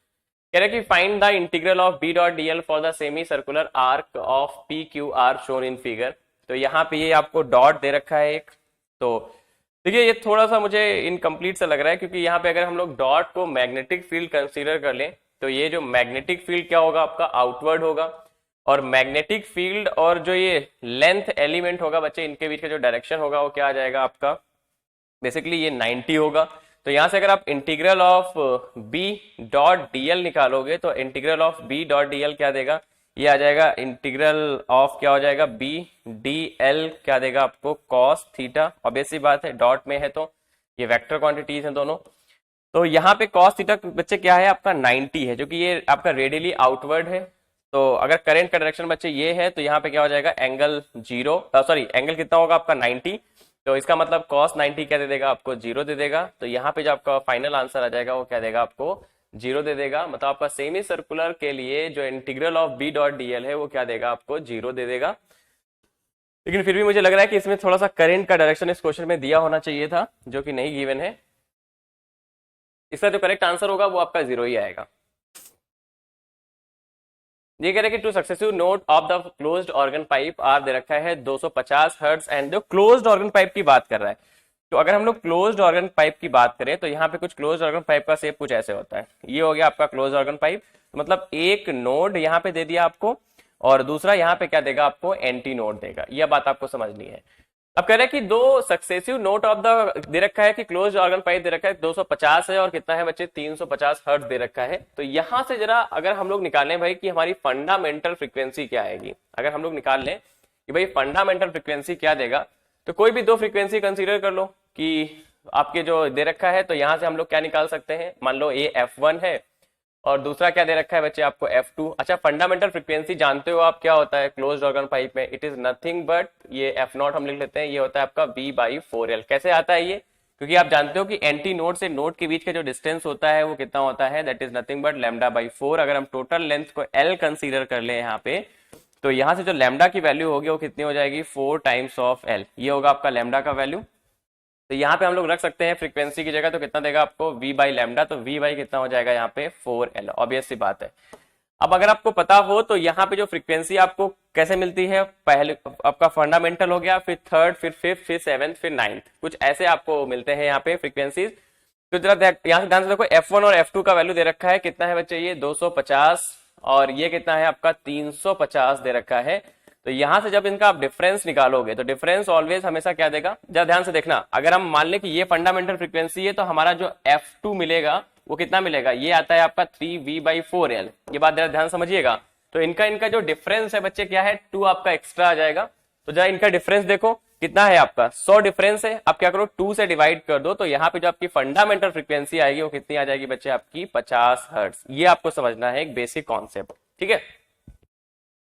कह रहे कि find the integral of b dot dl for the semi circular arc of PQR shown in figure. तो यहाँ पे ये आपको डॉट दे रखा है एक, तो देखिए ये थोड़ा सा मुझे इनकम्प्लीट सा लग रहा है, क्योंकि यहाँ पे अगर हम लोग डॉट को मैग्नेटिक फील्ड कंसीडर कर लें तो ये जो मैग्नेटिक फील्ड क्या होगा आपका आउटवर्ड होगा, और मैग्नेटिक फील्ड और जो ये लेंथ एलिमेंट होगा बच्चे इनके बीच का जो डायरेक्शन होगा वो क्या आ जाएगा आपका बेसिकली ये 90 होगा। तो यहां से अगर आप integral of b dot dl निकालोगे तो integral of b dot dl क्या देगा, ये आ जाएगा इंटीग्रल ऑफ क्या हो जाएगा बी डी एल क्या देगा आपको कॉस थीटा। ऑब्वियस सी बात है डॉट में है तो ये वेक्टर क्वांटिटीज हैं दोनों। तो यहाँ पे cos थीटा बच्चे क्या है आपका 90 है, जो कि ये आपका रेडियली आउटवर्ड है। तो अगर करंट का डायरेक्शन बच्चे ये है तो यहाँ पे क्या हो जाएगा एंगल जीरो, सॉरी एंगल कितना होगा आपका 90। तो इसका मतलब cos 90 क्या दे देगा आपको जीरो दे देगा। तो यहाँ पे जो आपका फाइनल आंसर आ जाएगा वो क्या देगा आपको जीरो दे देगा। मतलब आपका सेमी सर्कुलर के लिए जो integral of B dot D L है वो क्या देगा आपको जीरो दे देगा। लेकिन फिर भी मुझे लग रहा है कि इसमें थोड़ा सा करंट का डायरेक्शन इस क्वेश्चन में दिया होना चाहिए था, जो कि नहीं गिवन है। इसका जो करेक्ट आंसर होगा वो आपका जीरो ही आएगा। ये कह रहे हैं कि two successive node of the closed organ pipe are दे रखा है 250 हर्ट्ज एंड जो क्लोज्ड ऑर्गन पाइप की बात कर रहा है। तो अगर हम लोग क्लोज्ड ऑर्गन पाइप की बात करें तो यहाँ पे कुछ क्लोज्ड ऑर्गन पाइप का शेप कुछ ऐसे होता है। ये हो गया आपका क्लोज्ड ऑर्गन पाइप, मतलब एक नोड यहाँ पे दे दिया आपको और दूसरा यहाँ पे क्या देगा आपको एंटी नोड देगा। यह बात आपको समझनी है। अब कह रहे हैं कि दो successive note of the they रखा है कि क्लोज्ड ऑर्गन पाइप दे रखा है 250 है और कितना है बच्चे 350 हर्ट्ज दे रखा है। तो यहां से जरा अगर हम लोग निकाल लें भाई कि हमारी फंडामेंटल फ्रीक्वेंसी क्या आएगी, अगर हम लोग निकाल लें कि भाई फंडामेंटल फ्रीक्वेंसी क्या देगा, तो कोई भी दो फ्रीक्वेंसी कंसीडर कर लो कि आपके जो दे रखा है। तो यहां से हम लोग क्या निकाल सकते हैं, मान लो ये F1 है और दूसरा क्या दे रखा है बच्चे आपको F2। अच्छा फंडामेंटल फ्रीक्वेंसी जानते हो आप क्या होता है क्लोज्ड ऑर्गन पाइप में, इट इज नथिंग बट ये F0 हम लिख लेते हैं, ये होता है आपका B/4L। कैसे आता है ये, क्योंकि आप जानते हो कि एंटी नोड से नोड के बीच का जो डिस्टेंस होता है वो कितना होता है, दैट इज नथिंग बट λ/4। अगर हम टोटल लेंथ को L कंसीडर कर ले यहाँ पे तो यहाँ से जो लैम्डा की वैल्यू होगी वो कितनी हो जाएगी 4 टाइम्स ऑफ L। ये होगा आपका लैम्डा का वैल्यू। तो यहाँ पे हम लोग रख सकते हैं फ्रीक्वेंसी की जगह तो कितना देगा आपको V/λ। तो V कितना हो जाएगा यहाँ पे 4L। ऑब्वियस सी बात है। अब अगर आपको पता हो तो यहाँ पे जो फ्रीक्वेंसी आपको कैसे मिलती है, पहले आपका फंडामेंटल हो गया, फिर थर्ड, फिर फिफ्थ, फिर सेवेंथ, फिर नाइन्थ, कुछ ऐसे आपको मिलते हैं यहाँ पे फ्रीक्वेंसीज। तो जरा यहाँ से ध्यान से देखो F1 और F2 का वैल्यू दे रखा है कितना है बच्चे, ये 250 और ये कितना है आपका 350 दे रखा है। तो यहां से जब इनका आप डिफरेंस निकालोगे तो डिफरेंस ऑलवेज हमेशा क्या देगा, जरा ध्यान से देखना। अगर हम मान लें कि ये फंडामेंटल फ्रीक्वेंसी है तो हमारा जो F2 मिलेगा वो कितना मिलेगा, ये आता है आपका 3V/4L। ये बात जरा ध्यान समझिएगा। तो इनका जो डिफरेंस है बच्चे क्या है 2 आपका एक्स्ट्रा आ जाएगा। तो जरा इनका डिफरेंस देखो कितना है आपका 100 डिफरेंस है। आप क्या करो 2 से डिवाइड कर दो तो यहाँ पे जो आपकी फंडामेंटल फ्रीक्वेंसी आएगी वो कितनी आ जाएगी बच्चे आपकी 50 हर्ट्ज। ये आपको समझना है एक बेसिक कॉन्सेप्ट, ठीक है।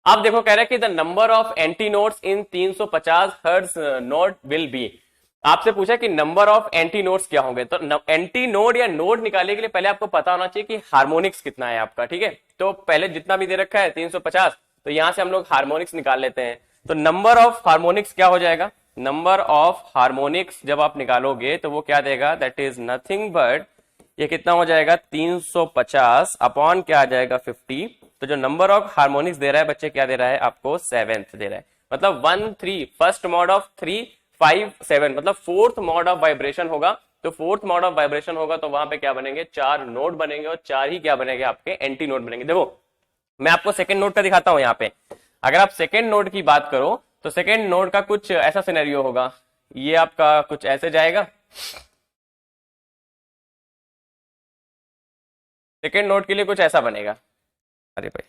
आप देखो कह रहे हैं कि the number of anti nodes in 350 hertz node will be. आपसे पूछा कि नंबर ऑफ एंटी नोड्स क्या होंगे। तो एंटी नोड या नोड निकालने के लिए पहले आपको पता होना चाहिए कि हार्मोनिक्स कितना है आपका, ठीक है। तो पहले जितना भी दे रखा है 350, तो यहां से हम लोग हार्मोनिक्स निकाल लेते हैं। तो नंबर ऑफ हार्मोनिक्स क्या हो जाएगा, नंबर ऑफ हार्मोनिक्स जब आप निकालोगे तो वो क्या देगा, दैट इज नथिंग बट ये कितना हो जाएगा 350 अपॉन क्या आ जाएगा 50। तो जो नंबर ऑफ हार्मोनिक्स दे रहा है बच्चे क्या दे रहा है आपको 7th दे रहा है। मतलब 1 3 फर्स्ट मॉड ऑफ 3 5 7 मतलब फोर्थ मॉड ऑफ वाइब्रेशन होगा। तो फोर्थ मॉड ऑफ वाइब्रेशन होगा तो वहां पे क्या बनेंगे 4 नोड बनेंगे और 4 ही क्या बनेंगे आपके एंटी नोड बनेंगे। देखो मैं आपको सेकंड नोड का दिखाता हूं। यहाँ पे अगर आप सेकंड नोड की बात करो तो सेकंड नोड का कुछ ऐसा सिनेरियो होगा, ये आपका कुछ ऐसे जाएगा। सेकंड नोड के लिए कुछ ऐसा बनेगा। अरे भाई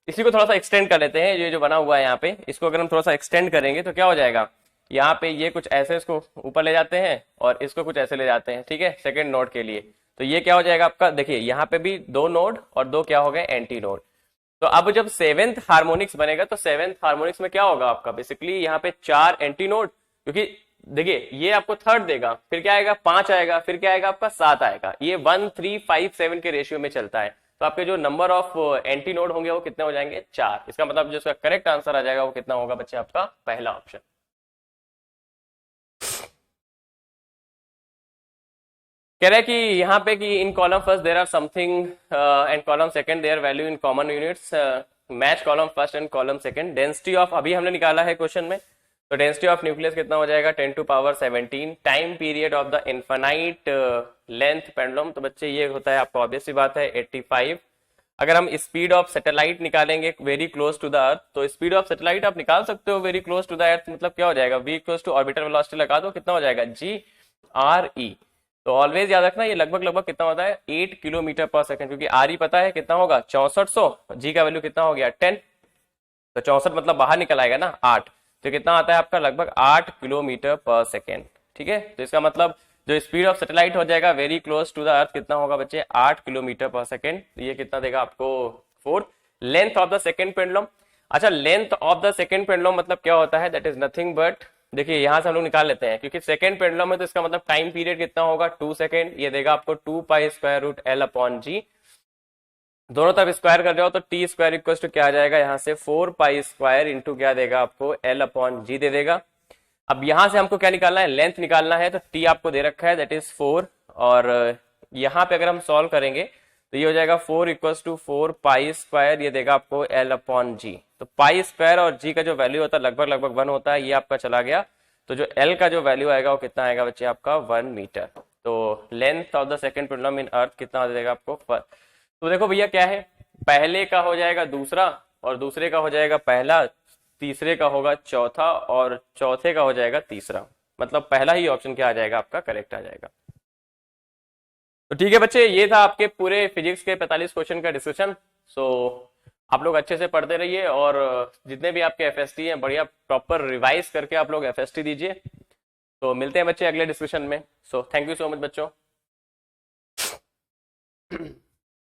इसी को थोड़ा सा एक्सटेंड कर लेते हैं। ये जो बना हुआ है यहाँ पे इसको अगर हम थोड़ा सा एक्सटेंड करेंगे तो क्या हो जाएगा, यहाँ पे ये कुछ ऐसे इसको ऊपर ले जाते हैं और इसको कुछ ऐसे ले जाते हैं, ठीक है, सेकंड नोड के लिए। तो ये क्या हो जाएगा आपका, देखिए यहाँ पे भी 2 नोड और 2 क्या हो गए एंटी नोड। तो अब जब 7th हार्मोनिक्स बनेगा तो 7th हार्मोनिक्स में क्या होगा आपका, बेसिकली यहाँ पे 4 एंटी नोड, क्योंकि देखिए ये आपको थर्ड देगा, फिर क्या आएगा 5 आएगा, फिर क्या आएगा आपका 7 आएगा। ये 1 3 5 7 के रेशियो में चलता है। तो आपके जो नंबर ऑफ एंटी नोड होंगे वो कितने हो जाएंगे 4। इसका मतलब जो इसका करेक्ट आंसर आ जाएगा वो कितना होगा बच्चे आपका पहला ऑप्शन। कह रहा है कि यहाँ पे कि in column first there are something and column second there value in common units, match column first and column second. Density of अभी हमने निकाला है क्वेश्चन में, तो डेंसिटी ऑफ न्यूक्लियस कितना हो जाएगा 10⁻17। Time period of the infinite length pendulum, तो बच्चे ये होता है आपको ऑब्वियस सी बात है 85। अगर हम स्पीड ऑफ सैटेलाइट निकालेंगे very close to the earth, तो स्पीड ऑफ सैटेलाइट आप निकाल सकते हो very close to the earth, मतलब क्या हो जाएगा v equals to orbital velocity लगा दो, कितना हो जाएगा g r e। तो ऑलवेज याद रखना ये लगभग लगभग कितना होता है 8 किलोमीटर पर सेकंड, क्योंकि आर ही पता है कितना होगा 6400, जी का वैल्यू कितना हो गया 10, तो 64 मतलब बाहर निकल आएगा ना 8, तो कितना आता है आपका लगभग 8 किलोमीटर पर सेकेंड। ठीक है, तो इसका मतलब जो स्पीड ऑफ सैटेलाइट हो जाएगा very close to the earth कितना होगा बच्चे 8 किलोमीटर पर सेकेंड। तो ये कितना देगा आपको 4। Length of the second pendulum, अच्छा length of the second pendulum मतलब क्या होता है, दैट इज नथिंग बट, देखिए यहां से हम लोग निकाल लेते हैं क्योंकि सेकेंड पेंडुलम है तो इसका मतलब टाइम पीरियड कितना होगा 2 सेकेंड, ये देगा आपको 2 pi square root L upon g. दोनों तरफ स्क्वायर कर रहे हो तो टी स्क्वायर इक्वल टू क्या आ जाएगा यहाँ से 4 पाई स्क्वायर इंटू क्या देगा आपको एल अपॉन जी दे देगा। अब यहां से हमको क्या निकालना है, लेंथ निकालना है, तो टी आपको दे रखा है दैट इज 4, और यहाँ पे अगर हम सॉल्व करेंगे तो ये हो जाएगा 4 इक्वल्स टू 4 पाई स्क्वायर, ये देगा आपको एल अपॉन जी। तो पाई स्क्वायर और जी का जो वैल्यू होता है लगभग लगभग 1 होता है, ये आपका चला गया, तो जो एल का जो वैल्यू आएगा वो कितना आएगा बच्चे आपका 1 मीटर। तो length of the second pendulum in earth कितना हो जाएगा आपको तो देखो भैया क्या है, पहले का हो जाएगा दूसरा और दूसरे का हो जाएगा पहला, तीसरे का होगा चौथा और चौथे का हो जाएगा तीसरा, मतलब पहला ही ऑप्शन क्या आ जाएगा आपका करेक्ट आ जाएगा। तो ठीक है बच्चे, ये था आपके पूरे फिजिक्स के 45 क्वेश्चन का डिस्कशन। सो आप लोग अच्छे से पढ़ते रहिए और जितने भी आपके एफएसटी हैं बढ़िया प्रॉपर रिवाइज करके आप लोग एफएसटी दीजिए। तो मिलते हैं बच्चे अगले डिस्कशन में। So thank you so much बच्चों।